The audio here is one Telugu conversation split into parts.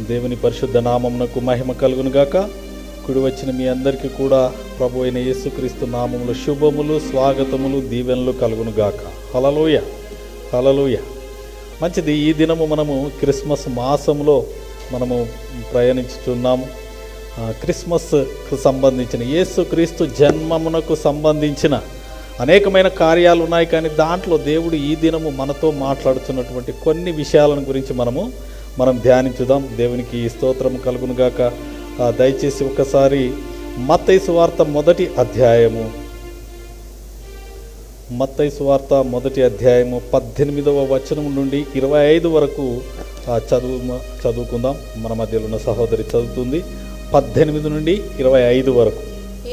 దేవుని పరిశుద్ధ నామమునకు మహిమ కలుగును గాక. కుడి వచ్చిన మీ అందరికీ కూడా ప్రభు అయిన యేసుక్రీస్తు నామములో శుభములు, స్వాగతములు, దీవెనలు కలుగును గాక. హల్లెలూయా, హల్లెలూయా. మంచిది. ఈ దినము మనము క్రిస్మస్ మాసంలో మనము ప్రయాణించుచున్నాము. క్రిస్మస్కు సంబంధించిన, యేసుక్రీస్తు జన్మమునకు సంబంధించిన అనేకమైన కార్యాలు ఉన్నాయి. కానీ దాంట్లో దేవుడు ఈ దినము మనతో మాట్లాడుతున్నటువంటి కొన్ని విషయాలను గురించి మనం ధ్యానించుదాం. దేవునికి స్తోత్రము కలుగును గాక. దయచేసి ఒకసారి మత్తయి సువార్త మొదటి అధ్యాయము 18వ వచనం నుండి 25 వరకు చదువుకుందాం. మన మధ్యలో ఉన్న సహోదరి చదువుతుంది. 18 నుండి 25 వరకు.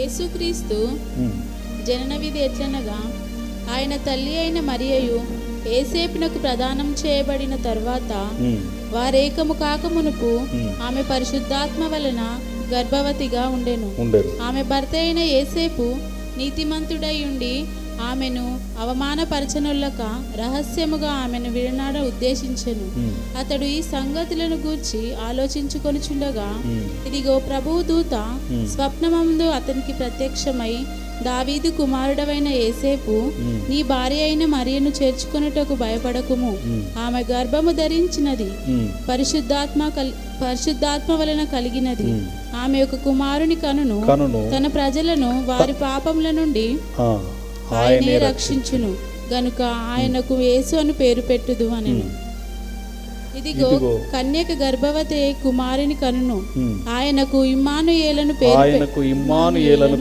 యేసుక్రీస్తు జనన విధి ఎట్లనగా, ఆయన తల్లి అయిన మరియయు యేసేపునకు ప్రదానం చేయబడిన తర్వాత వారేకము కాకమునుపు ఆమె పరిశుద్ధాత్మ వలన గర్భవతిగా ఉండెను. ఆమె భర్త అయిన యేసేపు నీతిమంతుడై ఉండి ఆమెను అవమానపరచనులక రహస్యముగా ఆమెను విడనాడ ఉద్దేశించెను. అతడు ఈ సంగతులను గూర్చి ఆలోచించుకొనుచుండగా, ఇదిగో ప్రభువు దూత స్వప్నమందు అతనికి ప్రత్యక్షమై, దావీదు కుమారుడవైన యేసేపు, నీ భార్య అయిన మరియను చేర్చుకొనుటకు భయపడకుము. ఆమె గర్భము ధరించినది పరిశుద్ధాత్మ వలన కలిగినది. ఆమె ఒక కుమారుని కనును. తన ప్రజలను వారి పాపముల నుండి ఆయనే రక్షించును గనుక ఆయనకు యేసు అని పేరు పెట్టుదు అనెను. ఇదిగో కన్యక గర్భవతి కుమారుని కనును. ఆయనకు ఇమ్మానుయేలను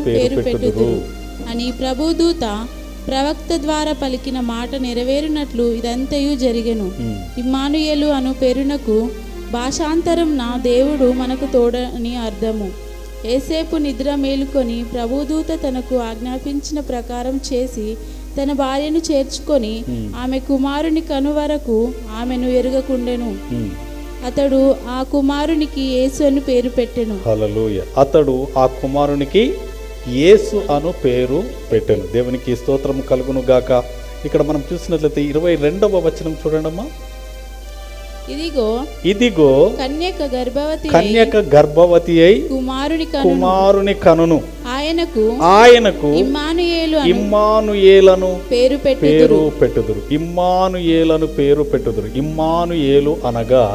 పేరు పెట్టుదు అని ప్రభుదూత ప్రవక్త ద్వారా పలికిన మాట నెరవేరినట్లు ఇదంతయు జరిగెను. ఇమ్మానుయేలు అను పేరునకు భాషాంతరం నా దేవుడు మనకు తోడని అర్థము. యేసేపు నిద్ర మేలుకొని ప్రభుదూత తనకు ఆజ్ఞాపించిన ప్రకారం చేసి తన భార్యను చేర్చుకొని ఆమె కుమారుని కను వరకు ఆమెను ఎరుగకుండెను. అతడు ఆ కుమారునికి యేసు అని పేరు పెట్టెను. హల్లెలూయా. అతడు ఆ కుమారునికి యేసు అను పేరు పెట్టెను. దేవునికి స్తోత్రం కలుగును గాక. ఇక్కడ మనం చూసినట్లయితే 22వ వచనం చూడండమ్మా. ఇదిగో కన్యక గర్భవతి అయి కుమారుని కనును. ఆయనకు ఇమ్మానుయేలను పేరు పెట్టుదురు. ఇమ్మానుయేలను పేరు పెట్టుదురు. ఇమ్మానుయేలు అనగా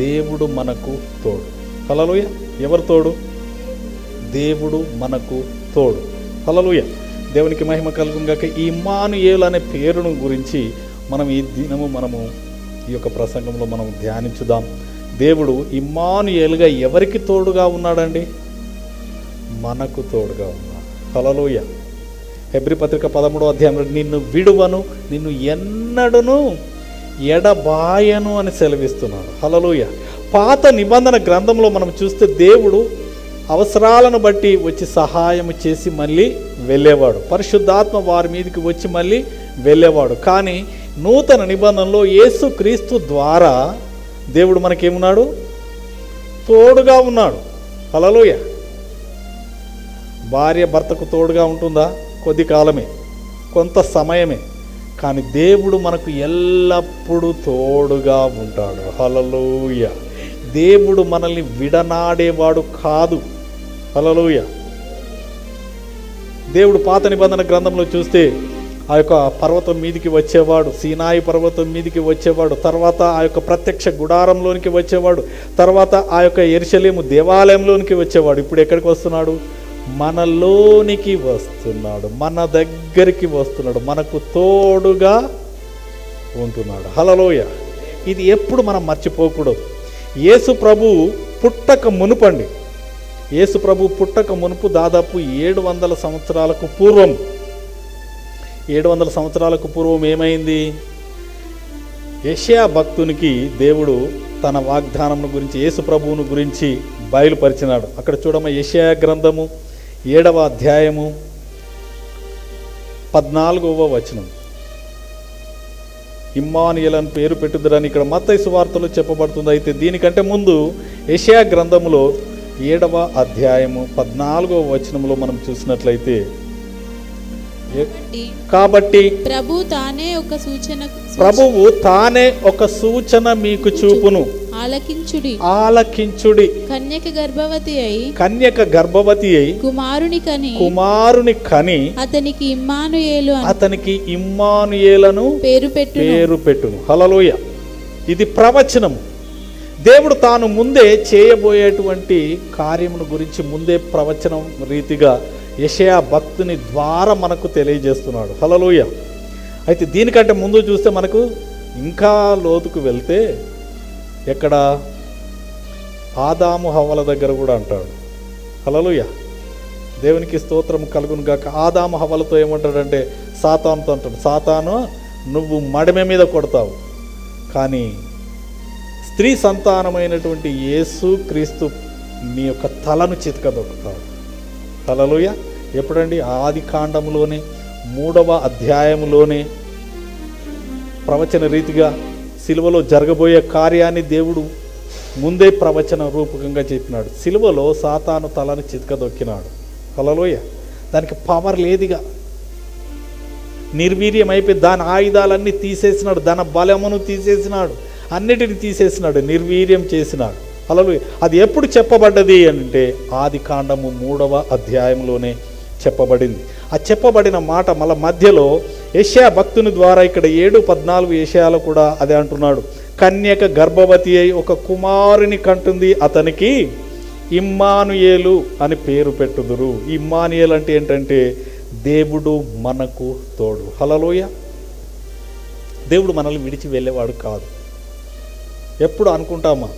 దేవుడు మనకు తోడు. హల్లెలూయా. ఎవరు తోడు? దేవుడు మనకు తోడు. హల్లెలూయా. దేవునికి మహిమ కలుగును గాక. ఈ ఇమ్మానుయేలు అనే పేరును గురించి మనం ఈ దినము ఈ యొక్క ప్రసంగంలో మనం ధ్యానించుదాం. దేవుడు ఇమ్మానుయేలుగా ఎవరికి తోడుగా ఉన్నాడండి? మనకు తోడుగా ఉన్నాడు. హల్లెలూయా. హెబ్రీ పత్రిక 13వ అధ్యాయంలో నిన్ను విడువను, నిన్ను ఎన్నడును ఎడబాయను అని సెలవిస్తున్నాడు. హల్లెలూయా. పాత నిబంధన గ్రంథంలో మనం చూస్తే దేవుడు అవసరాలను బట్టి వచ్చి సహాయం చేసి మళ్ళీ వెళ్ళేవాడు. పరిశుద్ధాత్మ వారి మీదకి వచ్చి మళ్ళీ వెళ్ళేవాడు. కానీ నూతన నిబంధనలో యేసుక్రీస్తు ద్వారా దేవుడు మనకేమున్నాడు? తోడుగా ఉన్నాడు. హల్లెలూయా. భార్య భర్తకు తోడుగా ఉంటుందా? కొద్ది కాలమే, కొంత సమయమే. కానీ దేవుడు మనకు ఎల్లప్పుడూ తోడుగా ఉంటాడు. హల్లెలూయా. దేవుడు మనల్ని విడనాడేవాడు కాదు. హల్లెలూయా. దేవుడు పాత నిబంధన గ్రంథంలో చూస్తే ఆ యొక్క పర్వతం మీదికి వచ్చేవాడు, సీనాయి పర్వతం మీదికి వచ్చేవాడు. తర్వాత ఆ యొక్క ప్రత్యక్ష గుడారంలోనికి వచ్చేవాడు. తర్వాత ఆ యొక్క యెరూషలేము దేవాలయంలోనికి వచ్చేవాడు. ఇప్పుడు ఎక్కడికి వస్తున్నాడు? మనలోనికి వస్తున్నాడు, మన దగ్గరికి వస్తున్నాడు, మనకు తోడుగా ఉంటున్నాడు. హల్లెలూయా. ఇది ఎప్పుడు మనం మర్చిపోకూడదు. యేసు ప్రభు పుట్టక మునుపండి, యేసు ప్రభు పుట్టక మునుపు దాదాపు 700 సంవత్సరాలకు పూర్వం 700 సంవత్సరాలకు పూర్వం ఏమైంది? యెషయా భక్తునికి దేవుడు తన వాగ్దానం గురించి, యేసు ప్రభువును గురించి బయలుపరిచినాడు. అక్కడ చూడమ్మ, యెషయా గ్రంథము 7వ అధ్యాయము 14వ వచనం. ఇమ్మానుయేలను పేరు పెట్టుదురని ఇక్కడ మత్తయి సువార్తలో చెప్పబడుతుంది. అయితే దీనికంటే ముందు యెషయా గ్రంథములో 7వ అధ్యాయము 14వ వచనంలో మనం చూసినట్లయితే, కాబట్టి ప్రభువు తానే ఒక సూచన మీకు చూపును. ఆలకించుడి ఆలకించుడి. కన్యక గర్భవతి అయి కుమారుని కని అతనికి ఇమ్మానుయేలను పేరు పెట్టును. హల్లెలూయా. ఇది ప్రవచనము. దేవుడు తాను ముందే చేయబోయేటువంటి కార్యమును గురించి ముందే ప్రవచనం రీతిగా యెషయా భక్తుని ద్వారా మనకు తెలియజేస్తున్నాడు. హల్లెలూయా. అయితే దీనికంటే ముందు చూస్తే మనకు ఇంకా లోతుకు వెళ్తే ఎక్కడ ఆదాము హవ్వల దగ్గర కూడా అంటాడు. హల్లెలూయా. దేవునికి స్తోత్రం కలుగును గాక. ఆదాము హవ్వలతో ఏమంటాడంటే సాతానుతో అంటాడు, సాతాను నువ్వు మడిమె మీద కొడతావు, కానీ స్త్రీ సంతానమైనటువంటి యేసు క్రీస్తు నీ యొక్క తలను చితకదొక్కుతాడు. హల్లెలూయా. ఎప్పుడండి? ఆది కాండములోనే 3వ అధ్యాయములోనే ప్రవచన రీతిగా సిలువలో జరగబోయే కార్యాన్ని దేవుడు ముందే ప్రవచన రూపకంగా చెప్పినాడు. సిలువలో సాతాను తలను చితకదొక్కినాడు. హల్లెలూయా. దానికి పవర్ లేదుగా, నిర్వీర్యం అయిపోయి దాని ఆయుధాలన్నీ తీసేసినాడు, దాని బలమును తీసేసినాడు, అన్నిటిని తీసేసినాడు, నిర్వీర్యం చేసినాడు. హల్లెలూయా. అది ఎప్పుడు చెప్పబడ్డది అంటే ఆది కాండము 3వ అధ్యాయంలోనే చెప్పబడింది. ఆ చెప్పబడిన మాట మళ్ళీ మధ్యలో యెషయా భక్తుని ద్వారా ఇక్కడ 7:14 యెషయాలో కూడా అదే అంటున్నాడు. కన్యక గర్భవతి అయి ఒక కుమారుని కంటుంది, అతనికి ఇమ్మానుయేలు అని పేరు పెట్టుదురు. ఇమ్మానుయేలు అంటే ఏంటంటే దేవుడు మనకు తోడు. హల్లెలూయా. దేవుడు మనల్ని విడిచి వెళ్ళేవాడు కాదు. ఎప్పుడు అనుకుంటామా,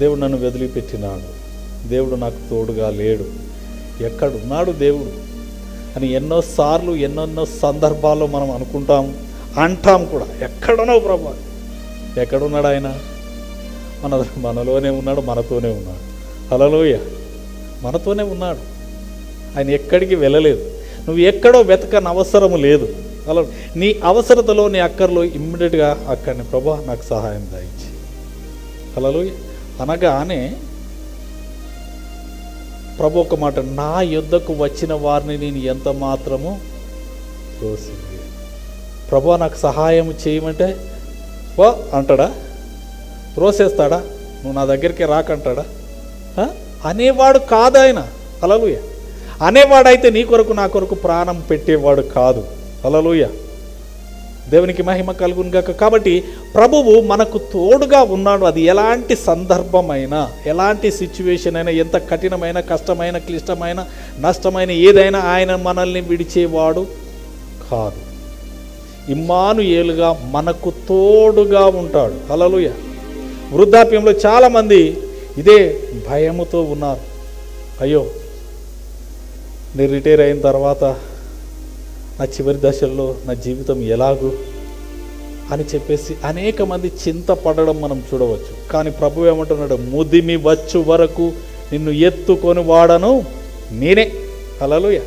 దేవుడు నన్ను వదిలిపెట్టినాడు, దేవుడు నాకు తోడుగా లేడు, ఎక్కడున్నాడు దేవుడు అని ఎన్నోసార్లు ఎన్నెన్నో సందర్భాల్లో మనం అనుకుంటాం, అంటాం కూడా. ఎక్కడున్నావు ప్రభా? ఎక్కడున్నాడు ఆయన? మనలోనే ఉన్నాడు, మనతోనే ఉన్నాడు. హల్లెలూయా. మనతోనే ఉన్నాడు. ఆయన ఎక్కడికి వెళ్ళలేదు. నువ్వు ఎక్కడో వెతకని అవసరము లేదు. అలా నీ అవసరతలో, నీ అక్కర్లో ఇమ్మీడియట్గా అక్కడిని ప్రభా నాకు సహాయం దయచి. హల్లెలూయా అనగానే ప్రభు ఒక మాట, నా యొద్దకు వచ్చిన వారిని నేను ఎంత మాత్రము తోసింది. ప్రభు నాకు సహాయం చేయమంటే వా అంటాడా? త్రోసేస్తాడా? నువ్వు నా దగ్గరికి రాకంటాడా? అనేవాడు కాదు ఆయన. హల్లెలూయా. అనేవాడైతే నీ కొరకు నా కొరకు ప్రాణం పెట్టేవాడు కాదు. హల్లెలూయా. దేవునికి మహిమ కలుగును గాక. కాబట్టి ప్రభువు మనకు తోడుగా ఉన్నాడు. అది ఎలాంటి సందర్భమైనా, ఎలాంటి సిచ్యువేషన్ అయినా, ఎంత కఠినమైన, కష్టమైన, క్లిష్టమైన, నష్టమైన ఏదైనా ఆయన మనల్ని విడిచేవాడు కాదు. ఇమ్మానుయేలుగా మనకు తోడుగా ఉంటాడు. హల్లెలూయా. వృద్ధాప్యంలో చాలామంది ఇదే భయముతో ఉన్నారు. అయ్యో, నేను రిటైర్ అయిన తర్వాత నా చివరి దశల్లో నా జీవితం ఎలాగూ అని చెప్పేసి అనేక మంది చింతపడడం మనం చూడవచ్చు. కానీ ప్రభు ఏమంటున్నాడు? ముదిమి వచ్చు వరకు నిన్ను ఎత్తుకొని వాడను నేనే. హల్లెలూయా.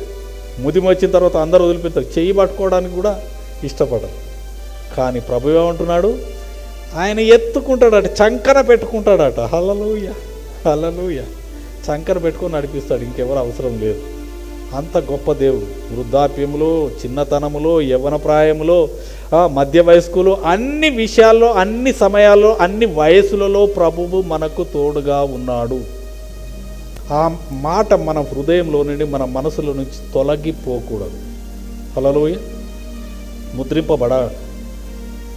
ముదిమి వచ్చిన తర్వాత అందరూ వదిలిపెడతారు, చెయ్యి పట్టుకోవడానికి కూడా ఇష్టపడరు. కానీ ప్రభు ఏమంటున్నాడు? ఆయన ఎత్తుకుంటాడట, చంకన పెట్టుకుంటాడట. హల్లెలూయా. హల్లెలూయా. చంకన పెట్టుకొని నడిపిస్తాడు, ఇంకెవరు అవసరం లేదు. అంత గొప్ప దేవుడు. వృద్ధాప్యములో, చిన్నతనములో, యవ్వన ప్రాయములో, మధ్య వయస్కులో, అన్ని విషయాల్లో, అన్ని సమయాల్లో, అన్ని వయసులలో ప్రభువు మనకు తోడుగా ఉన్నాడు. ఆ మాట మన హృదయంలో నుండి, మన మనసులో నుంచి తొలగిపోకూడదు. హల్లెలూయా. ముద్రింపబడాలి.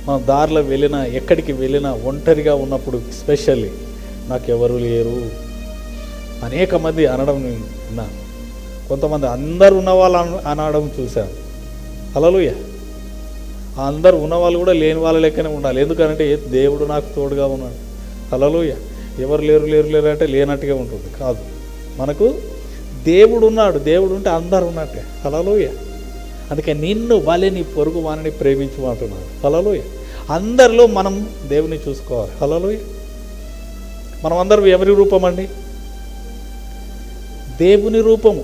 మనం దారిలో వెళ్ళినా, ఎక్కడికి వెళ్ళినా, ఒంటరిగా ఉన్నప్పుడు స్పెషల్లీ నాకెవరు లేరు అనేక మంది అనడం విన్నా. కొంతమంది అందరు ఉన్నవాళ్ళు అనడం చూశాను. హల్లెలూయా. అందరు ఉన్నవాళ్ళు కూడా లేని వాళ్ళ లెక్కనే ఉండాలి. ఎందుకంటే దేవుడు నాకు తోడుగా ఉన్నాడు. హల్లెలూయా. ఎవరు లేరు లేరు లేరు అంటే లేనట్టుగా ఉంటుంది. కాదు, మనకు దేవుడు ఉన్నాడు. దేవుడు ఉంటే అందరు ఉన్నట్టే. హల్లెలూయా. అందుకే నిన్ను వలె నీ పొరుగు వానిని ప్రేమించమంటున్నాడు. హల్లెలూయా. అందరిలో మనం దేవుని చూసుకోవాలి. హల్లెలూయా. మనం అందరూ ఎవరి రూపం అండి? దేవుని రూపము.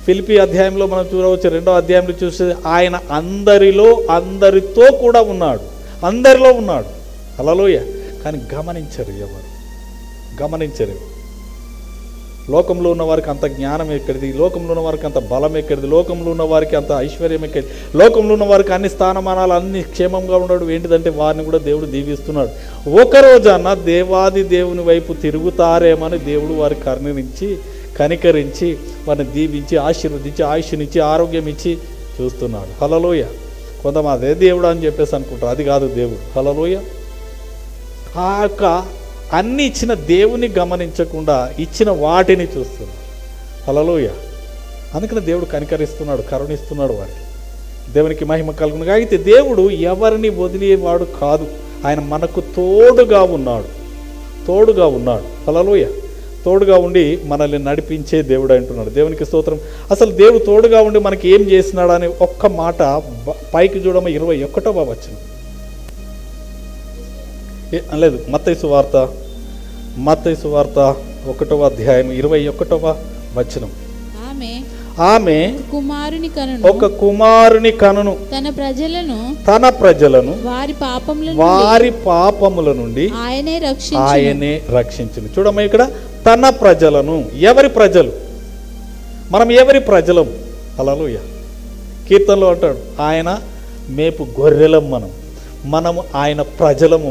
ఫిలిప్పీ అధ్యాయంలో మనం చూడవచ్చు, 2వ అధ్యాయంలో చూస్తే ఆయన అందరిలో, అందరితో కూడా ఉన్నాడు, అందరిలో ఉన్నాడు. హల్లెలూయా. కానీ గమనించరు, ఎవరు గమనించరు. లోకంలో ఉన్న వారికి అంత జ్ఞానం ఎక్కడిది, లోకంలో ఉన్న వారికి అంత బలం ఎక్కడిది, లోకంలో ఉన్న వారికి అంత ఐశ్వర్యం ఎక్కడిది, లోకంలో ఉన్న వారికి అన్ని స్థానమానాలు అన్ని క్షేమంగా ఉండడు. ఏంటిదంటే వారిని కూడా దేవుడు దీవిస్తున్నాడు. ఒకరోజన్న దేవాది దేవుని వైపు తిరుగుతారేమని దేవుడు వారికి కనికరించి వారిని దీవించి ఆశీర్వదించి ఆయుష్నిచ్చి ఆరోగ్యం ఇచ్చి చూస్తున్నాడు. హల్లెలూయా. కొంతమంది అదే దేవుడు అని చెప్పేసి అనుకుంటారు, అది కాదు దేవుడు. హల్లెలూయా. ఆ యొక్క అన్ని ఇచ్చిన దేవుని గమనించకుండా ఇచ్చిన వాటిని చూస్తున్నాడు. హల్లెలూయా. అందుకని దేవుడు కనికరిస్తున్నాడు, కరుణిస్తున్నాడు వారికి. దేవునికి మహిమ కలుగునుగా. అయితే దేవుడు ఎవరిని వదిలేవాడు కాదు, ఆయన మనకు తోడుగా ఉన్నాడు. హల్లెలూయా. తోడుగా ఉండి మనల్ని నడిపించే దేవుడు అంటున్నాడు. దేవునికి స్తోత్రం. అసలు దేవుడు తోడుగా ఉండి మనకి ఏం చేసినాడు అని ఒక్క మాట పైకి చూడమ 21వ వచనం లేదు, మత్తయి సువార్త 1వ అధ్యాయం 21వ వచనం. ఆమె ఒక కుమారుని కనును తన ప్రజలను వారి పాపముల నుండి ఆయనే రక్షించును. చూడమ్మా, ఇక్కడ తన ప్రజలను. ఎవరి ప్రజలు? మనం ఎవరి ప్రజలం? హల్లెలూయా. కీర్తనలో అంటాడు, ఆయన మేపు గొర్రెలం మనము ఆయన ప్రజలము.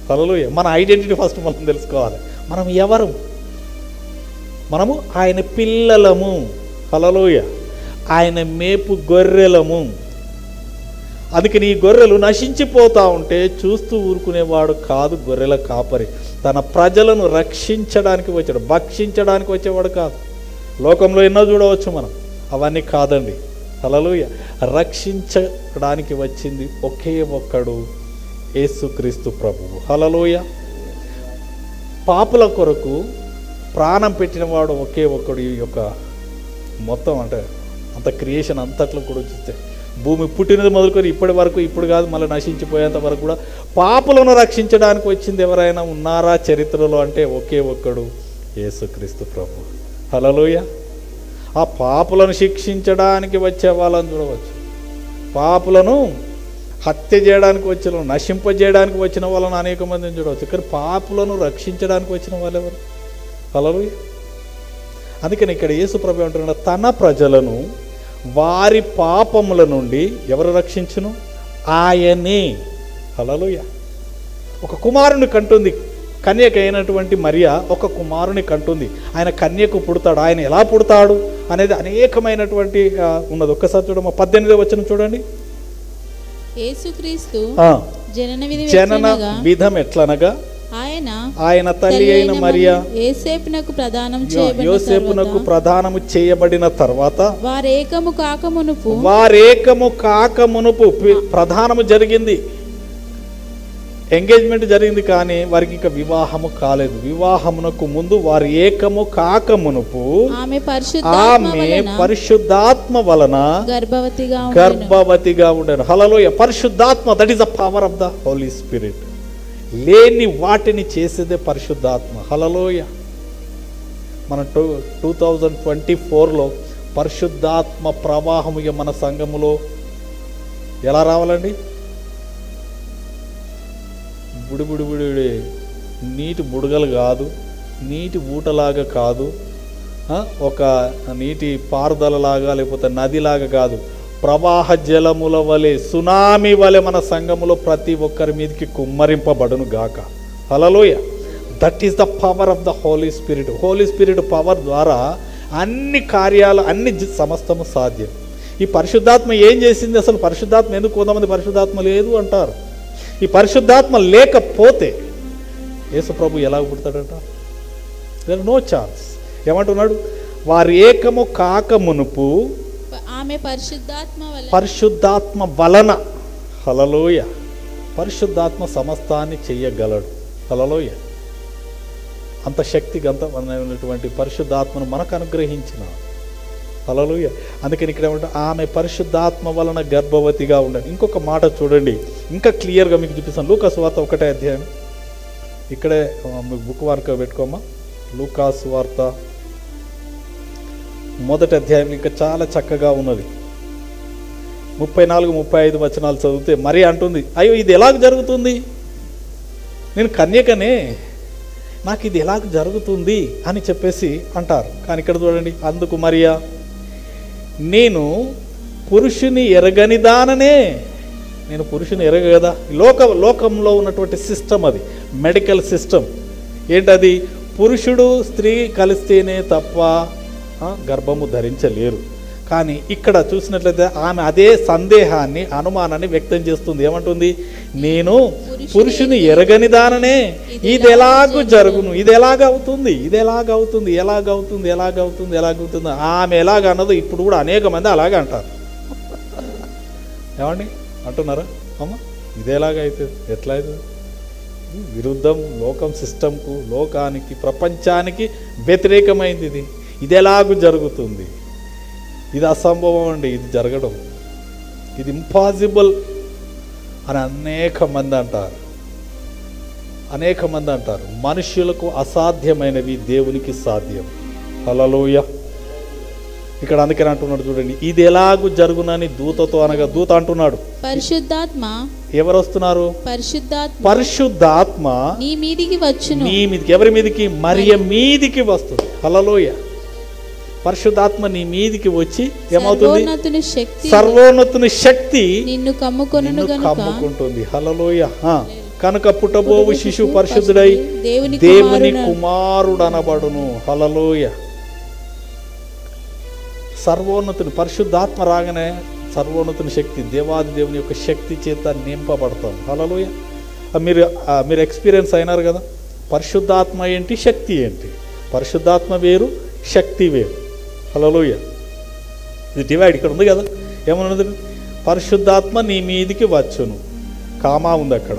హల్లెలూయా. మన ఐడెంటిటీ ఫస్ట్ మనం తెలుసుకోవాలి. మనం ఎవరు? మనము ఆయన పిల్లలము. హల్లెలూయా. ఆయన మేపు గొర్రెలము. అందుకని ఈ గొర్రెలు నశించిపోతూ ఉంటే చూస్తూ ఊరుకునేవాడు కాదు గొర్రెల కాపరి. తన ప్రజలను రక్షించడానికి వచ్చాడు, భక్షించడానికి వచ్చేవాడు కాదు. లోకంలో ఎన్నో చూడవచ్చు మనం, అవన్నీ కాదండి. హల్లెలూయా. రక్షించడానికి వచ్చింది ఒకే ఒక్కడు, యేసుక్రీస్తు ప్రభువు. హల్లెలూయా. పాపుల కొరకు ప్రాణం పెట్టినవాడు ఒకే ఒక్కడు. ఈ యొక్క మొత్తం అంటే అంత క్రియేషన్ అంతట్లో కూడా చూస్తే భూమి పుట్టినది మొదలుకొని ఇప్పటి వరకు, ఇప్పుడు కాదు మళ్ళీ నశించిపోయేంత వరకు కూడా పాపులను రక్షించడానికి వచ్చింది ఎవరైనా ఉన్నారా చరిత్రలో అంటే ఒకే ఒక్కడు, యేసుక్రీస్తు ప్రభువు. హల్లెలూయా. ఆ పాపులను శిక్షించడానికి వచ్చే వాళ్ళని చూడవచ్చు, పాపులను హత్య చేయడానికి వచ్చిన, నశింపజేయడానికి వచ్చిన వాళ్ళని అనేక మందిని చూడవచ్చు. కానీ పాపులను రక్షించడానికి వచ్చిన వాళ్ళు ఎవరు? హల్లెలూయా. అందుకని ఇక్కడ యేసు ప్రభు అంటున్నాడు, తన ప్రజలను వారి పాపముల నుండి ఎవరు రక్షించును? ఆయనే. హల్లెలూయా. ఒక కుమారుని కంటుంది కన్యక అయినటువంటి మరియా, ఒక కుమారుని కంటుంది. ఆయన కన్యకు పుడతాడు. ఆయన ఎలా పుడతాడు అనేది అనేకమైనటువంటి ఉన్నది. ఒక్కసారి చూడమ్మా, 18వ వచనం చూడండి. యేసుక్రీస్తు జనన విధం ఎట్లనగా ఆయన తల్లి అయిన మరియా యోసేపునకు ప్రదానము చేయబడిన తర్వాత వారేకము కాకమునుపు ప్రధానము జరిగింది, ఎంగేజ్మెంట్ జరిగింది, కానీ వారికి ఇంకా వివాహము కాలేదు. వివాహమునకు ముందు వారు ఏకము కాకమునుపు ఆమె పరిశుద్ధాత్మ వలన గర్భవతిగా ఉండేను. హల్లెలూయా. పరిశుద్ధాత్మ, that is the power of the Holy Spirit. లేని వాటిని చేసేదే పరిశుద్ధాత్మ. హల్లెలూయా. మన 2024లో పరిశుద్ధాత్మ ప్రవాహము మన సంఘములో ఎలా రావాలండి? బుడి నీటి బుడగలు కాదు, నీటి ఊటలాగా కాదు, ఒక నీటి పారుదలలాగా లేకపోతే నదిలాగా కాదు, ప్రవాహ జలముల వలె, సునామీ వలె మన సంఘములో ప్రతి ఒక్కరి మీదకి కుమ్మరింపబడును గాక. Hallelujah. That is the power of the Holy Spirit. Holy Spirit power ద్వారా అన్ని కార్యాలు, అన్ని సమస్తము సాధ్యం. ఈ పరిశుద్ధాత్మ ఏం చేసింది? అసలు పరిశుద్ధాత్మ ఎందుకు కొంతమంది పరిశుద్ధాత్మ లేదు అంటారు. ఈ పరిశుద్ధాత్మ లేకపోతే యేసు ప్రభు ఎలా పుడతాడంట? There no chance. ఏమంటున్నాడు? వారు ఏకము కాక మునుపు ఆమె పరిశుద్ధాత్మ వలన. హల్లెలూయ. పరిశుద్ధాత్మ సమస్తాన్ని చెయ్యగలడు. హల్లెలూయ. అంత శక్తివంతమైనటువంటి పరిశుద్ధాత్మను మనకు అనుగ్రహించిన. హల్లెలూయ. అందుకని ఇక్కడ ఏమంటే ఆమె పరిశుద్ధాత్మ వలన గర్భవతిగా ఉండాలి. ఇంకొక మాట చూడండి, ఇంకా క్లియర్గా మీకు చూపిస్తాను. లూకాసు వార్త 1వ అధ్యాయం. ఇక్కడే బుక్ వార్క పెట్టుకోమా. లూకాసు వార్త 1వ అధ్యాయం ఇంకా చాలా చక్కగా ఉన్నది. 34-35 వచనాలు చదివితే మరి అంటుంది, అయ్యో ఇది ఎలాగ జరుగుతుంది? నేను కన్యకనే, నాకు ఇది ఎలాగ జరుగుతుంది అని చెప్పేసి అంటారు. కానీ ఇక్కడ చూడండి, అందుకు మరియా, నేను పురుషుని ఎరగని దాననే. నేను పురుషుని ఎరగ కదా. లోకంలో ఉన్నటువంటి సిస్టమ్ అది, మెడికల్ సిస్టమ్. ఏంటది? పురుషుడు స్త్రీ కలిస్తేనే తప్ప గర్భము ధరించలేరు. కానీ ఇక్కడ చూసినట్లయితే ఆమె అదే సందేహాన్ని, అనుమానాన్ని వ్యక్తం చేస్తుంది. ఏమంటుంది? నేను పురుషుని ఎరగని దాననే, ఇది ఎలాగూ జరుగును, ఇది ఎలాగవుతుంది, ఇది ఎలాగవుతుంది, ఎలాగవుతుంది, ఎలాగవుతుంది, ఎలాగవుతుంది. ఆమె ఎలాగ అన్నదో ఇప్పుడు కూడా అనేక మంది అలాగే అంటారు. ఏమండి అంటున్నారా? అమ్మ ఇది ఎలాగైతుంది, ఎట్లా అవుతుంది? విరుద్ధం, లోకం సిస్టమ్కు, లోకానికి, ప్రపంచానికి వ్యతిరేకమైంది ఇది. ఇది ఎలాగూ జరుగుతుంది, ఇది అసంభవం అండి, ఇది జరగడం, ఇది ఇంపాసిబుల్ అని అనేక మంది అంటారు. అనేక మంది అంటారు. మనుష్యులకు అసాధ్యమైనవి దేవునికి సాధ్యం. హల్లెలూయా. ఇక్కడ అందుకని అంటున్నాడు చూడండి, ఇది ఎలాగూ జరుగునని దూతతో అనగా, దూత అంటున్నాడు పరిశుద్ధాత్మ. ఎవరు వస్తున్నారు? పరిశుద్ధాత్మ నీ మీదికి వచ్చును. నీ మీదికి, ఎవరి మీదికి? మరియ మీదికి వస్తుంది. హల్లెలూయా. పరిశుద్ధాత్మ నీ మీదికి వచ్చి ఏమవుతుంది? సర్వోన్నతుని శక్తి నిన్ను కమ్ముకుంటుంది. హల్లెలూయా. కనుక పుట్టబోవు శిశువు పరిశుద్ధుడై దేవుని కుమారుడు అనబడును. హల్లెలూయా. సర్వోన్నతుని పరిశుద్ధాత్మ రాగానే సర్వోన్నతుని శక్తి, దేవాది దేవుని యొక్క శక్తి చేత నింపబడతాం. హల్లెలూయా. మీరు ఎక్స్పీరియన్స్ అయినారు కదా. పరిశుద్ధాత్మ ఏంటి, శక్తి ఏంటి? పరిశుద్ధాత్మ వేరు, శక్తి వేరు. హల్లెలూయా. ఇది డివైడ్ ఇక్కడ ఉంది కదా. ఏమన్నది? పరిశుద్ధాత్మ నీ మీదికి వచ్చును, కామా ఉంది అక్కడ.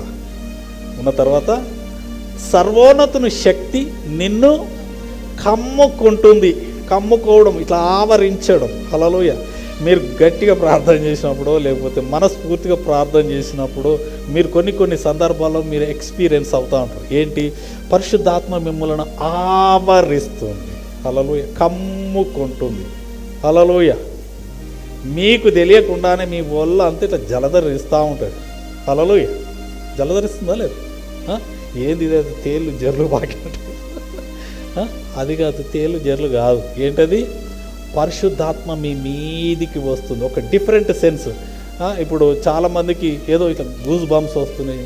ఉన్న తర్వాత సర్వోన్నతుని శక్తి నిన్ను కమ్ముకుంటుంది. కమ్ముకోవడం, ఇట్లా ఆవరించడం. హల్లెలూయా. మీరు గట్టిగా ప్రార్థన చేసినప్పుడు, లేకపోతే మనస్ఫూర్తిగా ప్రార్థన చేసినప్పుడు మీరు కొన్ని సందర్భాల్లో మీరు ఎక్స్పీరియన్స్ అవుతూ ఉంటారు. ఏంటి? పరిశుద్ధాత్మ మిమ్మల్ని ఆవరిస్తుంది. హల్లెలూయా. కమ్ముకుంటుంది. హల్లెలూయా. మీకు తెలియకుండానే మీ ఒళ్ళు అంతా ఇట్లా జలధరిస్తూ ఉంటుంది. హల్లెలూయా. జలధరిస్తుందా లేదు? ఏంది ఇది? అది తేళ్ళు జర్లు బాగా అది కాదు, తేళ్ళు జర్లు కాదు. ఏంటది? పరిశుద్ధాత్మ మీ మీదికి వస్తుంది. ఒక డిఫరెంట్ సెన్స్. ఇప్పుడు చాలామందికి ఏదో ఇట్లా గూస్ బంప్స్ వస్తున్నాయి.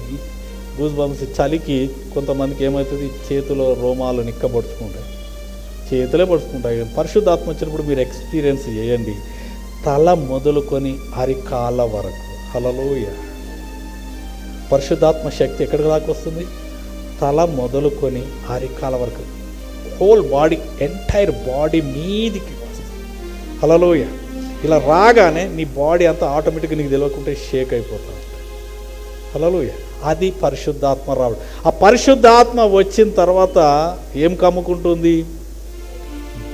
గూస్ బంప్స్ చలికి కొంతమందికి ఏమవుతుంది? చేతిలో రోమాలు నిక్కబడుచుకుంటాయి, చేతులే పడుచుకుంటాయి. పరిశుద్ధాత్మ వచ్చినప్పుడు మీరు ఎక్స్పీరియన్స్ చేయండి. తల మొదలుకొని అరికాల వరకు. హల్లెలూయా. పరిశుద్ధాత్మ శక్తి ఎక్కడికి దాకా వస్తుంది? తల మొదలుకొని అరికాల వరకు, హోల్ బాడీ, ఎంటైర్ బాడీ మీదికి వస్తుంది. హల్లెలూయా. ఇలా రాగానే నీ బాడీ అంతా ఆటోమేటిక్గా నీకు తెలియకుంటే షేక్ అయిపోతా ఉంటుంది. హల్లెలూయా. అది పరిశుద్ధాత్మ రావడం. ఆ పరిశుద్ధాత్మ వచ్చిన తర్వాత ఏం కమ్ముకుంటుంది?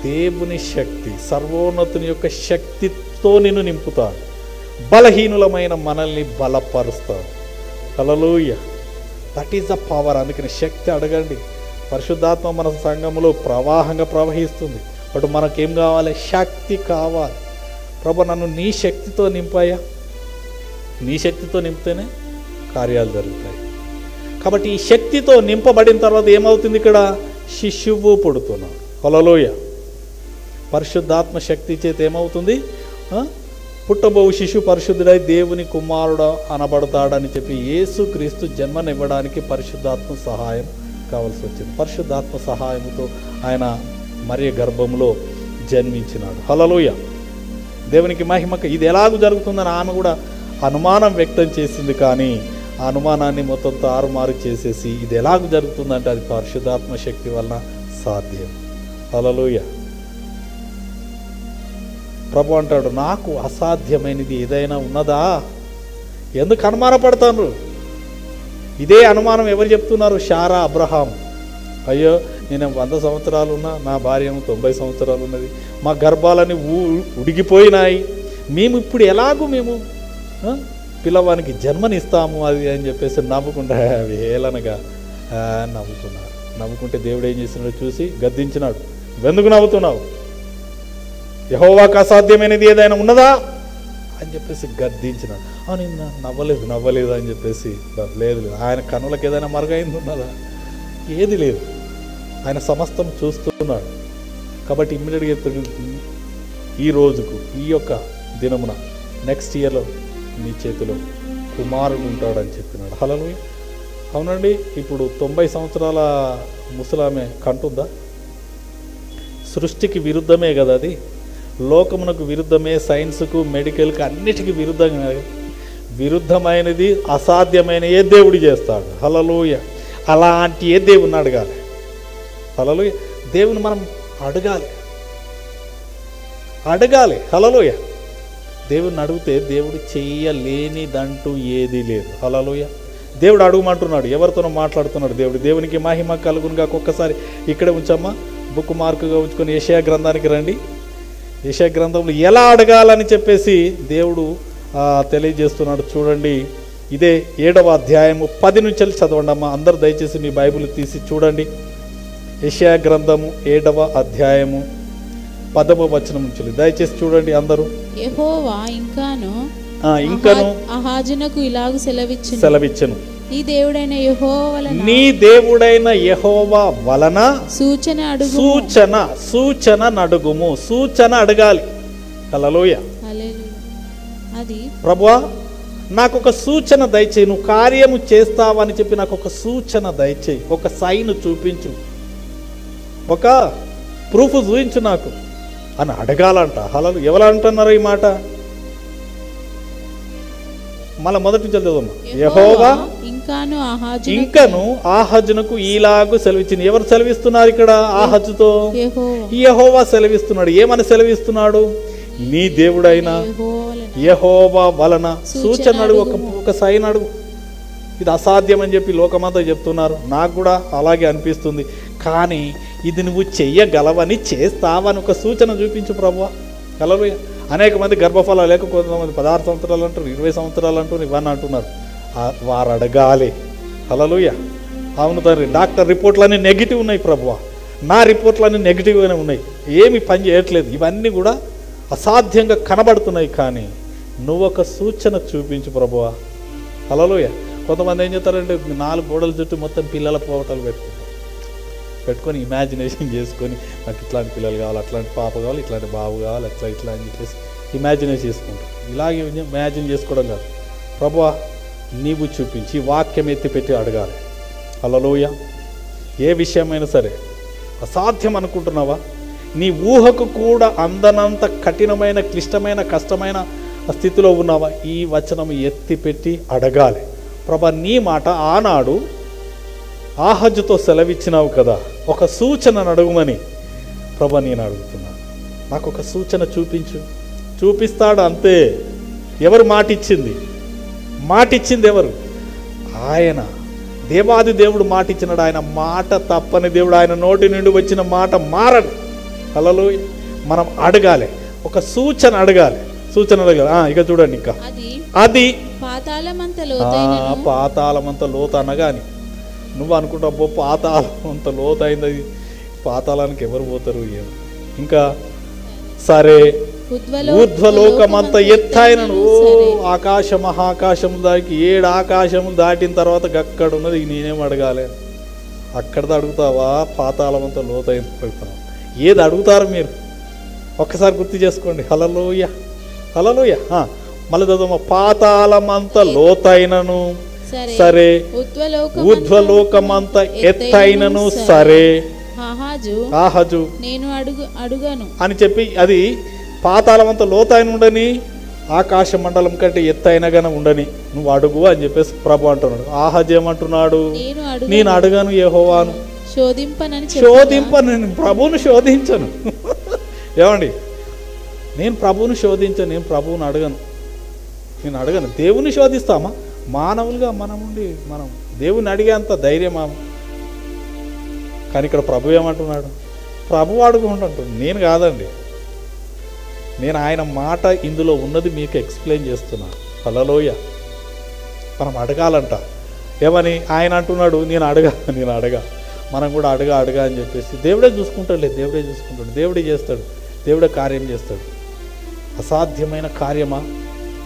దేవుని శక్తి, సర్వోన్నతుని యొక్క శక్తితో నిన్ను నింపుతాడు. బలహీనులమైన మనల్ని బలపరుస్తాడు. Hallelujah. That is the power. అందుకని శక్తి అడగండి. పరిశుద్ధాత్మ మన సంఘంలో ప్రవాహంగా ప్రవహిస్తుంది. బట్ మనకేం కావాలి? శక్తి కావాలి. ప్రభు నన్ను నీ శక్తితో నింపాయా. నీ శక్తితో నింపితేనే కార్యాలు జరుగుతాయి. కాబట్టి ఈ శక్తితో నింపబడిన తర్వాత ఏమవుతుంది? ఇక్కడ శిశువు పుడుతున్నాడు. హల్లెలూయా. పరిశుద్ధాత్మ శక్తి చేత ఏమవుతుంది? పుట్టబోవు శిశువు పరిశుద్ధుడై దేవుని కుమారుడు అనబడతాడని చెప్పి యేసుక్రీస్తు జన్మనివ్వడానికి పరిశుద్ధాత్మ సహాయం కావాల్సి వచ్చింది. పరిశుద్ధాత్మ సహాయంతో ఆయన మరియ గర్భంలో జన్మించినాడు. హల్లెలూయా. దేవునికి మహిమ. ఇది ఎలాగూ జరుగుతుందని ఆమె కూడా అనుమానం వ్యక్తం చేసింది. కానీ ఆ అనుమానాన్ని మొత్తం తారుమారు చేసేసి ఇది ఎలాగూ జరుగుతుందంటే అది పరిశుద్ధాత్మ శక్తి వలన సాధ్యం. హల్లెలూయా. ప్రభు అంటాడు, నాకు అసాధ్యమైనది ఏదైనా ఉన్నదా? ఎందుకు అనుమానపడతాను? ఇదే అనుమానం ఎవరు చెప్తున్నారు? శారా, అబ్రహాం. అయ్యో నేను 100 సంవత్సరాలు ఉన్నా, నా భార్య 90 సంవత్సరాలు ఉన్నది, మా గర్భాలని ఉడిగిపోయినాయి, మేము ఇప్పుడు ఎలాగూ మేము పిల్లవానికి జన్మనిస్తాము అది అని చెప్పేసి నవ్వుకుంటా వేలనగా నవ్వుతున్నారు. నవ్వుకుంటే దేవుడు ఏం చేసినాడో చూసి గద్దించినాడు. ఎందుకు నవ్వుతున్నావు? యెహోవాకు అసాధ్యమైనది ఏదైనా ఉన్నదా అని చెప్పేసి గద్దించినాడు. నిన్న నవ్వలేదు అని చెప్పేసి లేదు. ఆయన కన్నులకు ఏదైనా మరుగైంది ఉన్నదా? ఏది లేదు. ఆయన సమస్తం చూస్తున్నాడు. కాబట్టి ఇమ్మీడియట్గా ఈ రోజుకు, ఈ యొక్క దినమున, నెక్స్ట్ ఇయర్లో నీ చేతిలో కుమారుడు ఉంటాడని చెప్పినాడు. హల్లెలూయా. అవునండి, ఇప్పుడు 90 సంవత్సరాల ముసలామె కంటుందా? సృష్టికి విరుద్ధమే కదా అది, లోకమునకు విరుద్ధమే, సైన్స్కు, మెడికల్కి, అన్నిటికీ విరుద్ధంగా. విరుద్ధమైనది, అసాధ్యమైన ఏ దేవుడు చేస్తాడు. హల్లెలూయా. అలాంటి ఏ దేవుని అడగాలి. హల్లెలూయా. దేవుని మనం అడగాలి. హల్లెలూయా. దేవుని అడిగితే దేవుడు చేయలేనిదంటూ ఏదీ లేదు. హల్లెలూయా. దేవుడు అడుగుమంటున్నాడు, ఎవరితోనో మాట్లాడుతున్నాడు దేవుడు. దేవునికి మహిమ కలుగునుగా. ఒక్కసారి ఇక్కడే ఉంచమ్మా, బుక్ మార్కుగా ఉంచుకొని యెషయా గ్రంథానికి రండి. యెషయా గ్రంథంలో ఎలా అడగాలని చెప్పేసి దేవుడు తెలియజేస్తున్నాడు. చూడండి, ఇదే 7వ అధ్యాయము 10 నుంచి చదవండి అమ్మా. అందరూ దయచేసి మీ బైబిల్ తీసి చూడండి. యెషయా గ్రంథము 7వ అధ్యాయము 10వ వచనం నుంచి దయచేసి చూడండి అందరూ. యెహోవా ఇంకాను ఆహాజునకు ఇలాగు సెలవిచ్చెను, నీ దేవుడైన యెహోవా వలన సూచన నడుగుము. సూచన అడగాలి. హల్లెలూయా. అది ప్రభువా, నాకు ఒక సూచన దయచేయి, నువ్వు కార్యము చేస్తావని చెప్పి నాకు ఒక సూచన దయచేయి, ఒక సైన్ చూపించు, ఒక ప్రూఫ్ చూపించు నాకు అని అడగాలంట. హల్లెలూయా. ఎవరు అంటున్నారు ఈ మాట? మళ్ళీ మొదటి నుంచి చదువుదాం. యెహోవా ఇంకను ఆహాజునకు ఈలాగు సెలవిచ్చింది. ఎవరు సెలవిస్తున్నారు ఇక్కడ? ఆహాజుతో యెహోవా సెలవిస్తున్నాడు. ఏమని సెలవిస్తున్నాడు? నీ దేవుడైన యెహోవా వలన సూచన అడుగు, ఒక సైన్ అడుగు. ఇది అసాధ్యం అని చెప్పి లోకమంతా చెప్తున్నారు. నాకు కూడా అలాగే అనిపిస్తుంది. కానీ ఇది నువ్వు చెయ్యగలవని, చేస్తావని ఒక సూచన చూపించు ప్రభువా. హల్లెలూయా. అనేక మంది గర్భఫలాలు లేక, కొంతమంది 16 సంవత్సరాలు అంటారు, 20 సంవత్సరాలు అంటారు, ఇవన్నీ అంటున్నారు. వారు అడగాలి. హల్లెలూయా. అవును తండ్రి, డాక్టర్ రిపోర్ట్లన్నీ నెగిటివ్ ఉన్నాయి ప్రభువా, నా రిపోర్ట్లన్నీ నెగిటివ్గానే ఉన్నాయి, ఏమి పని చేయట్లేదు, ఇవన్నీ కూడా అసాధ్యంగా కనబడుతున్నాయి. కానీ నువ్వు ఒక సూచన చూపించు ప్రభువా. హల్లెలూయా. కొంతమంది ఏం చేస్తారంటే 4 గోడల చుట్టూ మొత్తం పిల్లల పోవటాలు పెట్టుకొని ఇమాజినేషన్ చేసుకొని, నాకు ఇట్లాంటి పిల్లలు కావాలి, అట్లాంటి పాప కావాలి, ఇట్లాంటి బాబు కావాలి, ఇట్లా అని చెప్పేసి ఇమాజినేషన్ చేసుకుంటారు. ఇలాగే ఇమాజిన్ చేసుకోవడం కాదు. ప్రభువా, నీవు చూపించి వాక్యం ఎత్తిపెట్టి అడగాలి. హల్లెలూయా. ఏ విషయమైనా సరే అసాధ్యం అనుకుంటున్నావా, నీ ఊహకు కూడా అందనంత కఠినమైన, క్లిష్టమైన, కష్టమైన స్థితిలో ఉన్నావా, ఈ వచనం ఎత్తిపెట్టి అడగాలి. ప్రభా, నీ మాట ఆనాడు ఆహాజుతో సెలవిచ్చినావు కదా, ఒక సూచన అడుగుమని. ప్రభా, నేను అడుగుతున్నాను, నాకు ఒక సూచన చూపించు. చూపిస్తాడు అంతే. ఎవరు మాటిచ్చింది? మాటిచ్చింది ఎవరు? ఆయన. దేవాది దేవుడు మాటిచ్చినాడు. ఆయన మాట తప్పని దేవుడు. ఆయన నోటి నుండి వచ్చిన మాట మారడు. హల్లెలూయా. మనం అడగాలి, ఒక సూచన అడగాలి. సూచన అడగాలి. ఇక చూడండి, ఇంకా అది పాతాళమంత లోతు అనగాని నువ్వు అనుకుంటావు, పాతాళమంత లోతైంది, పాతాళానికి ఎవరు పోతారు? ఇంకా సరే, ఊర్ధ్వలోకమంత ఎత్తైనను, ఆకాశ మహాకాశము దానికి 7 ఆకాశములు దాటిన తర్వాత అక్కడ ఉన్నది. నేనేం అడగాలి? అక్కడది అడుగుతావా? పాతాళమంత లోతైంది అడుగుతావా? ఏది అడుగుతారు మీరు? ఒక్కసారి గుర్తు చేసుకోండి. హల్లెలూయా. హల్లెలూయా. మళ్ళీ చదువు. పాతాళమంత లోతైనను సరే, ఊర్ధ్వలోకమంత ఎత్తైనను సరే, ఆహాజు నేను అడుగను అని చెప్పి, అది పాతాళమంత లోతైన ఉండని, ఆకాశ మండలం కంటే ఎత్తైనగానే ఉండని, నువ్వు అడుగు అని చెప్పేసి ప్రభు అంటున్నాడు. ఆహాజు ఏమంటున్నాడు? నేను అడగను యెహోవాను, శోధింపను, ప్రభువును శోధించను. ఏమండి, నేను ప్రభువును శోధించను, నేను ప్రభువును అడగను, నేను అడగను. దేవుని శోధిస్తామా? మానవులుగా మనం దేవుని అడిగేంత ధైర్యమా? కానీ ఇక్కడ ప్రభు ఏమంటున్నాడు? ప్రభు అడుగుంటుంటాడు, నేను కాదండి. నేను ఆయన మాట ఇందులో ఉన్నది మీకు ఎక్స్ప్లెయిన్ చేస్తున్నాను. హల్లెలూయా. మనం అడగాలంట. ఏమని? ఆయన అంటున్నాడు, నేను అడగా. మనం కూడా అడగా అని చెప్పేసి దేవుడే చూసుకుంటాడులే, దేవుడే చూసుకుంటాడు, దేవుడే చేస్తాడు, దేవుడే కార్యం చేస్తాడు. అసాధ్యమైన కార్యమా?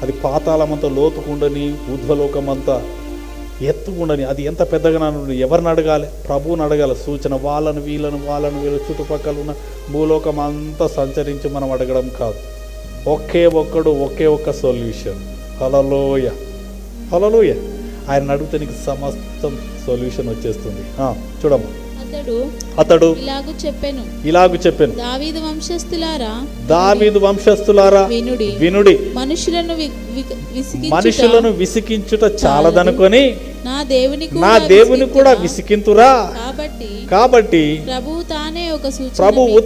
అది పాతాళమంతా లోతుకుండని, ఊర్ధ్వలోకమంతా ఎత్తుకుండని, అది ఎంత పెద్దగా ఎవరిని అడగాలి? ప్రభువుని అడగాలి సూచన. వాళ్ళను వీళ్ళు చుట్టుపక్కల ఉన్న భూలోకం అంతా సంచరించి మనం అడగడం కాదు. ఒకే ఒక్క సొల్యూషన్. హల్లెలూయా, హల్లెలూయా. ఆయన అడిగితే నీకు సమస్తం సొల్యూషన్ వచ్చేస్తుంది. చూడమ్మా, అతడు ఇలాగు చెప్పెను, దావీదు వంశస్థులారా వినుడి, మనుషులను విసికించుట చాలదనుకొని నా దేవుని కూడా విసికింతురా. కాబట్టి ప్రభువు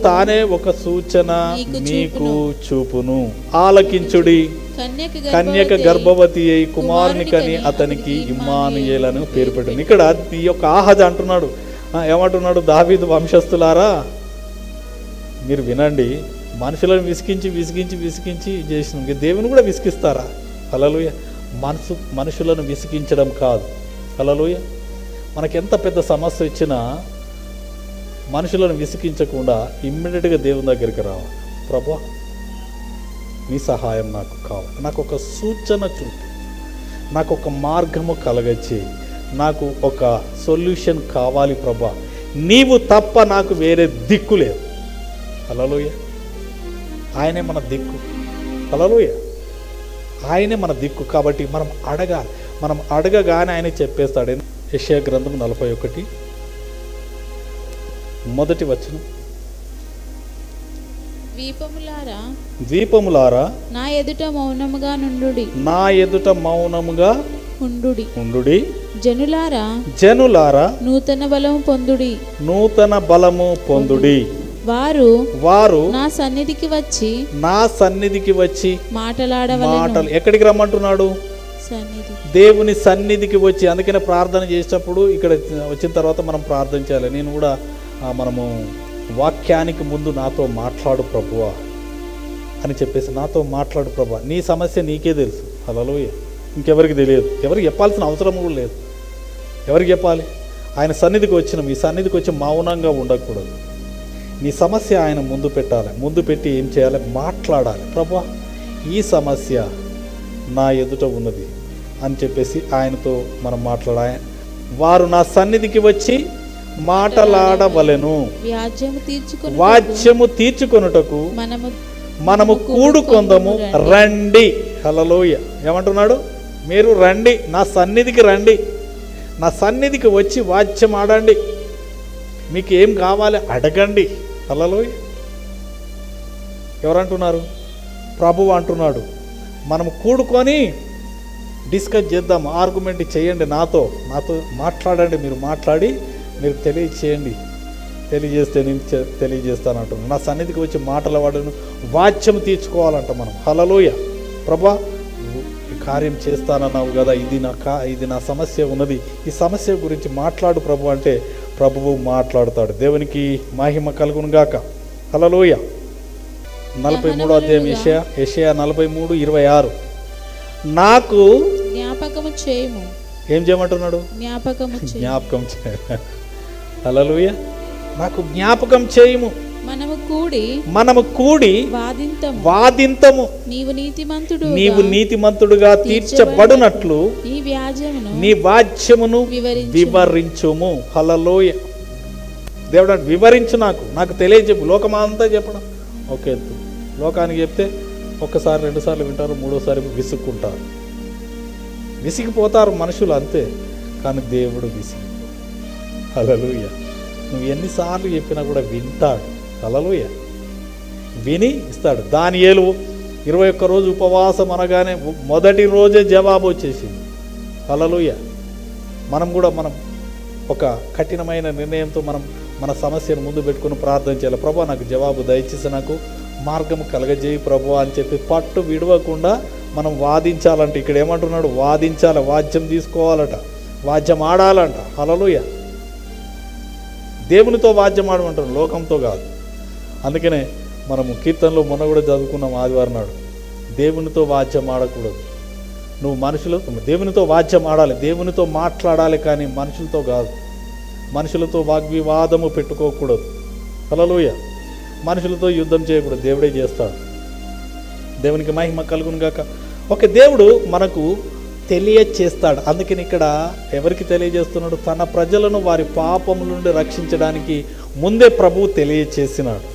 తానే ఒక సూచన మీకు చూపును. ఆలకించుడి, కన్యక గర్భవతి అయి కుమారుని కని అతనికి ఇమ్మానుయేలను పేరు పెట్టింది. ఇక్కడ ఈ యొక్క ఆహజ అంటున్నాడు, ఏమంటున్నాడు? దావీదు వంశస్థులారా మీరు వినండి, మనుషులను విసికించి చేసిన దేవుని కూడా విసికిస్తారా? హల్లెలూయా. మనుషులను విసికించడం కాదు. హల్లెలూయా. మనకెంత పెద్ద సమస్య ఇచ్చినా మనుషులను విసికించకుండా ఇమ్మీడియట్గా దేవుని దగ్గరికి రావాలి. ప్రభువా, నీ సహాయం నాకు కావాలి, నాకు ఒక సూచన చూపి, నాకు ఒక మార్గము కలగచ్చి, నాకు ఒక సొల్యూషన్ కావాలి ప్రభా, నీవు తప్ప నాకు వేరే దిక్కు లేదు. హల్లెలూయా. ఆయనే మన దిక్కు. హల్లెలూయా. ఆయనే మన దిక్కు. కాబట్టి మనం అడగాలి. మనం అడగగానే ఆయన చెప్పేస్తాడు. యెషయా గ్రంథం 41 మొదటి వచనం. ద్వీపములారా నా ఎదుట మౌనముగా ఉండుడి. జనులారా నూతన బలము పొందుడి. వారు నా సన్నిధికి వచ్చి మాటలు ఎక్కడికి రమ్మంటున్నాడు? దేవుని సన్నిధికి వచ్చి. అందుకనే ప్రార్థన చేసేటప్పుడు ఇక్కడ వచ్చిన తర్వాత మనం ప్రార్థన చేయాలి. నేను కూడా మనము వాక్యానికి ముందు నాతో మాట్లాడు ప్రభువా అని చెప్పేసి, నాతో మాట్లాడు ప్రభువా, నీ సమస్య నీకే తెలుసు. హల్లెలూయా. ఇంకెవరికి తెలియదు, ఎవరికి చెప్పాల్సిన అవసరం కూడా లేదు. ఎవరికి చెప్పాలి? ఆయన సన్నిధికి వచ్చినాం. ఈ సన్నిధికి వచ్చి మౌనంగా ఉండకూడదు. నీ సమస్య ఆయన ముందు పెట్టాలి. ముందు పెట్టి ఏం చేయాలి? మాట్లాడాలి. ప్రభువా, ఈ సమస్య నా ఎదుట ఉన్నది అని చెప్పేసి ఆయనతో మనం మాట్లాడాలి. వారు నా సన్నిధికి వచ్చి మాటలాడవలెను. వాజ్యము తీర్చుకొనుటకు మనము కూడుకొందము రండి. హల్లెలూయా. ఏమంటున్నాడు? మీరు రండి, నా సన్నిధికి రండి, నా సన్నిధికి వచ్చి వాద్యం ఆడండి, మీకు ఏం కావాలి అడగండి. హల్లెలూయా. ఎవరంటున్నారు? ప్రభువు అంటున్నాడు. మనం కూడుకొని డిస్కస్ చేద్దాం, ఆర్గ్యుమెంట్ చేయండి, నాతో మాట్లాడండి. మీరు మాట్లాడి మీరు తెలియజేస్తే నేను తెలియజేస్తాను అంటున్నాను. నా సన్నిధికి వచ్చి మాటలవాడను, వాచ్యం తీర్చుకోవాలంట మనం. హల్లెలూయా. ప్రభా, కార్యం చేస్తానన్నావు కదా, ఇది నా సమస్య ఉన్నది, ఈ సమస్య గురించి మాట్లాడు ప్రభు అంటే ప్రభువు మాట్లాడతాడు. దేవునికి మహిమ కలుగును గాక. హల్లెలూయా. 43వ అధ్యాయం యెషయా 43:26. నాకు జ్ఞాపకము చేయము. ఏం చేయమంటున్నాడు? జ్ఞాపకం చేయ. హల్లెలూయా. నాకు జ్ఞాపకం చేయము. మనము కూడి వాదింతము. నీవు నీతిమంతుడుగా తీర్చబడునట్లు నీ వాజ్యమును వివరించుము. హల్లెలూయా. దేవుడు వివరించు, నాకు తెలియజెప్పు. లోకమంతా చెప్పడం ఓకే, లోకానికి చెప్తే ఒక్కసారి 2 సార్లు వింటారు, 3వ సారి విసిగిపోతారు మనుషులు అంతే. కానీ దేవుడు విసిగిపో. హల్లెలూయా. నువ్వు ఎన్నిసార్లు చెప్పినా కూడా వింటాడు. హల్లెలూయా. విని ఇస్తాడు. దానియేలు 21 రోజు ఉపవాసం అనగానే మొదటి రోజే జవాబు వచ్చేసింది. హల్లెలూయా. మనం ఒక కఠినమైన నిర్ణయంతో మన సమస్యను ముందు పెట్టుకుని ప్రార్థన చేయాలి. ప్రభా, నాకు జవాబు దయచేసి నాకు మార్గం కలగజేయి ప్రభు అని చెప్పి పట్టు విడవకుండా మనం వాదించాలంట. ఇక్కడ ఏమంటున్నాడు? వాదించాలి, వాద్యం తీసుకోవాలట, వాద్యం ఆడాలంట. హల్లెలూయా. దేవునితో వాద్యం ఆడమంటారు, లోకంతో కాదు. అందుకనే మనము కీర్తనలో మొన్న కూడా చదువుకున్నాం ఆదివారం నాడు, దేవునితో వాద్యం ఆడకూడదు. నువ్వు దేవునితో వాద్యం ఆడాలి, దేవునితో మాట్లాడాలి, కానీ మనుషులతో కాదు. మనుషులతో వాగ్వివాదము పెట్టుకోకూడదు. హల్లెలూయా. మనుషులతో యుద్ధం చేయకూడదు, దేవుడే చేస్తాడు. దేవునికి మహిమ కలుగును గాక. ఒక దేవుడు మనకు తెలియచేస్తాడు. అందుకని ఇక్కడ ఎవరికి తెలియజేస్తున్నాడు? తన ప్రజలను వారి పాపముల నుండి రక్షించడానికి ముందే ప్రభువు తెలియచేసినాడు.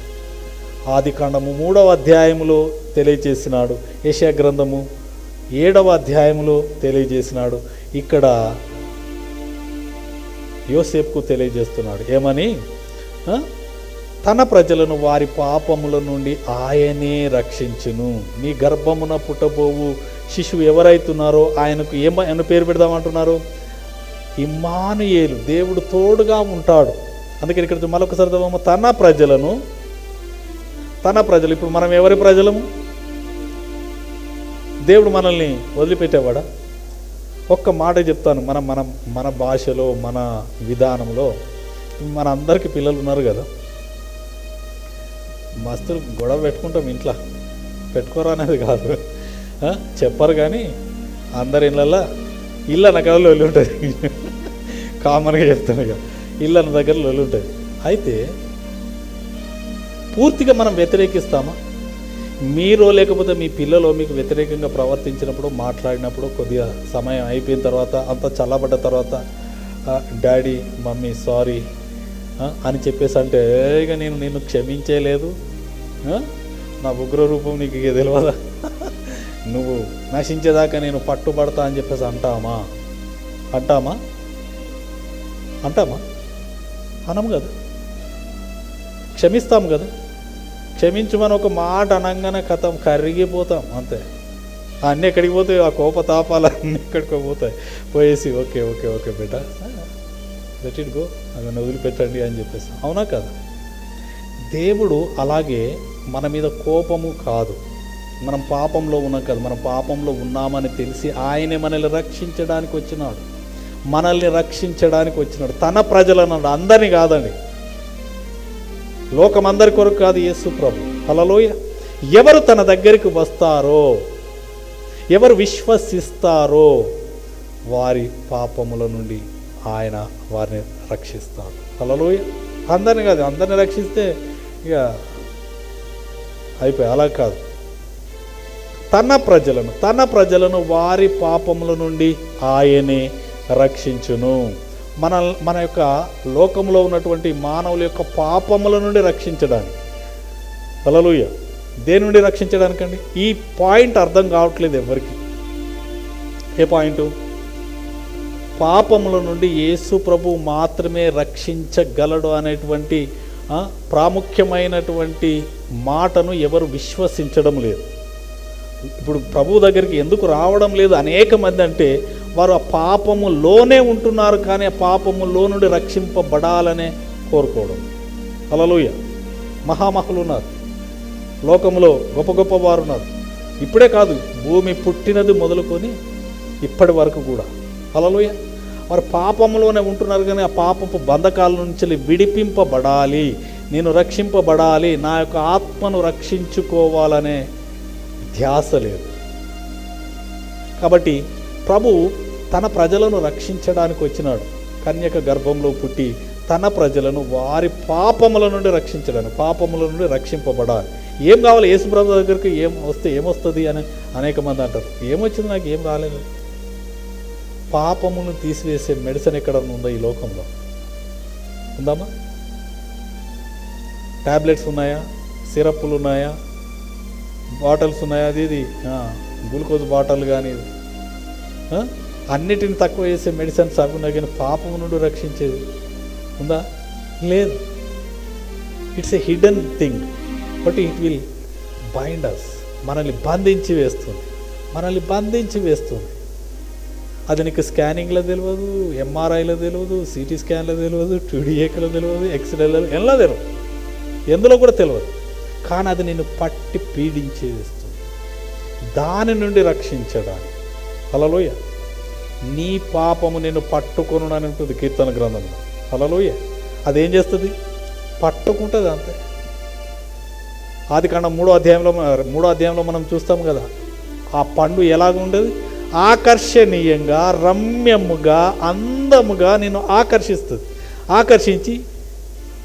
ఆదికాండము 3వ అధ్యాయములో తెలియజేసినాడు, యెషయా గ్రంథము 7వ అధ్యాయములో తెలియజేసినాడు. ఇక్కడ యోసేపుకు తెలియజేస్తున్నాడు ఏమని? తన ప్రజలను వారి పాపముల నుండి ఆయనే రక్షించును. నీ గర్భమున పుట్టబోవు శిశువు ఎవరైతున్నారో ఆయనకు ఏమని పేరు పెడదామంటున్నారు? ఇమ్మానుయేలు, దేవుడు తోడుగా ఉంటాడు. అందుకని ఇక్కడ మరొకసారి తన ప్రజలను, తన ప్రజలు. ఇప్పుడు మనం ఎవరి ప్రజలము? దేవుడు మనల్ని వదిలిపెట్టేవాడా? ఒక్క మాట చెప్తాను, మన భాషలో, మన విధానంలో. మన అందరికీ పిల్లలు ఉన్నారు కదా, మస్తు గొడవ పెట్టుకుంటాం ఇంట్లో. పెట్టుకోరా అనేది కాదు, చెప్పరు కానీ అందరి ఇళ్ళ నగరాల్లో వెళ్ళి ఉంటుంది. కామన్గా చెప్తాను కదా, ఇళ్ళ దగ్గరలో వెళ్ళి ఉంటుంది. అయితే పూర్తిగా మనం వ్యతిరేకిస్తామా? మీరో లేకపోతే మీ పిల్లలు మీకు వ్యతిరేకంగా ప్రవర్తించినప్పుడు, మాట్లాడినప్పుడు, కొద్దిగా సమయం అయిపోయిన తర్వాత, అంతా చల్లబడ్డ తర్వాత, డాడీ మమ్మీ సారీ అని చెప్పేసి అంటే, ఇక నేను నిన్ను క్షమించేలేదు, నా ఉగ్ర రూపం నీకు ఇక తెలియదా, నువ్వు నశించేదాకా నేను పట్టుబడతా అని చెప్పేసి అంటామా? అనము కదా. క్షమిస్తాం కదా. క్షమించమని ఒక మాట అనగానే కథం కరిగిపోతాం అంతే. అన్నీ ఎక్కడికి పోతాయి? ఆ కోపతాపాలు అన్నీ ఎక్కడికో పోతాయి. పోయేసి okay okay okay beta, let it go, అవి వదిలిపెట్టండి అని చెప్పేసి. అవునా కదా? దేవుడు అలాగే మన మీద కోపము కాదు, మనం పాపంలో ఉన్నాం కదా, మనం పాపంలో ఉన్నామని తెలిసి ఆయనే మనల్ని రక్షించడానికి వచ్చినాడు. తన ప్రజలను, అందరినీ కాదండి, లోకమందరి కొరకు కాదు, యేసు ప్రభు. హల్లెలూయా. ఎవరు తన దగ్గరికి వస్తారో, ఎవరు విశ్వసిస్తారో వారి పాపముల నుండి ఆయన వారిని రక్షిస్తాడు. హల్లెలూయా. అందరిని కాదు, అందరిని రక్షిస్తే ఇక అయిపోయి, అలా కాదు. తన ప్రజలను వారి పాపముల నుండి ఆయనే రక్షించును. మన యొక్క లోకంలో ఉన్నటువంటి మానవుల యొక్క పాపముల నుండి రక్షించడానికి. హల్లెలూయా. దేని నుండి రక్షించడానికండి? ఈ పాయింట్ అర్థం కావట్లేదు ఎవరికి. ఏ పాయింట్? పాపముల నుండి యేసు ప్రభు మాత్రమే రక్షించగలడు అనేటువంటి ప్రాముఖ్యమైనటువంటి మాటను ఎవరు విశ్వసించడం లేదు. ఇప్పుడు ప్రభు దగ్గరికి ఎందుకు రావడం లేదు అనేక మంది అంటే, వారు ఆ పాపములోనే ఉంటున్నారు, కానీ ఆ పాపములో నుండి రక్షింపబడాలనే కోరుకోవడం. హల్లెలూయా. మహామహులు ఉన్నారు లోకంలో, గొప్ప గొప్ప వారు ఉన్నారు. ఇప్పుడే కాదు, భూమి పుట్టినది మొదలుకొని ఇప్పటి వరకు కూడా. హల్లెలూయా. వారు పాపంలోనే ఉంటున్నారు, కానీ ఆ పాపపు బంధకాల నుంచి విడిపింపబడాలి, నేను రక్షింపబడాలి, నా యొక్క ఆత్మను రక్షించుకోవాలనే ధ్యాస లేదు. కాబట్టి ప్రభు తన ప్రజలను రక్షించడానికి వచ్చినాడు. కన్యక గర్భంలో పుట్టి తన ప్రజలను వారి పాపముల నుండి రక్షించడానికి, పాపముల నుండి రక్షింపబడాలి. ఏం కావాలి? యేసు ప్రభు దగ్గరికి ఏమొస్తుంది అని అనేక మంది అంటారు. ఏమొచ్చింది? నాకు ఏం రాలేదు. పాపమును తీసివేసే మెడిసిన్ ఎక్కడ ఉందో ఈ లోకంలో? ఉందామా? ట్యాబ్లెట్స్ ఉన్నాయా? సిరప్లు ఉన్నాయా? బాటిల్స్ ఉన్నాయా? అది గ్లూకోజ్ బాటిల్ కానీ అన్నిటిని తక్కువ చేసే మెడిసిన్స్ అవి ఉన్నాయి, కానీ పాపము నుండి రక్షించేది ఉందా? లేదు. It's a hidden thing, but it will bind us. మనల్ని బంధించి వేస్తుంది. అది నీకు స్కానింగ్లో తెలియదు, ఎంఆర్ఐలో తెలియదు, సిటీ స్కాన్లో తెలియదు, టీడీఏలో తెలియదు, ఎక్స్రేలో ఎలా తెలియదు, ఎందులో కూడా తెలియదు. కానీ అది నిన్ను పట్టి పీడించి వేస్తుంది, దాని నుండి రక్షించడానికి. హల్లెలూయా. నీ పాపము నిన్ను పట్టుకొను అని ఉంటుంది కీర్తన గ్రంథంలో. హల్లెలూయా. అదేం చేస్తుంది? పట్టుకుంటుంది అంతే. ఆదికాండం 3వ అధ్యాయంలో మనం చూస్తాం కదా, ఆ పండు ఎలాగుండేది? ఆకర్షణీయంగా, రమ్యముగా, అందముగా నిన్ను ఆకర్షించి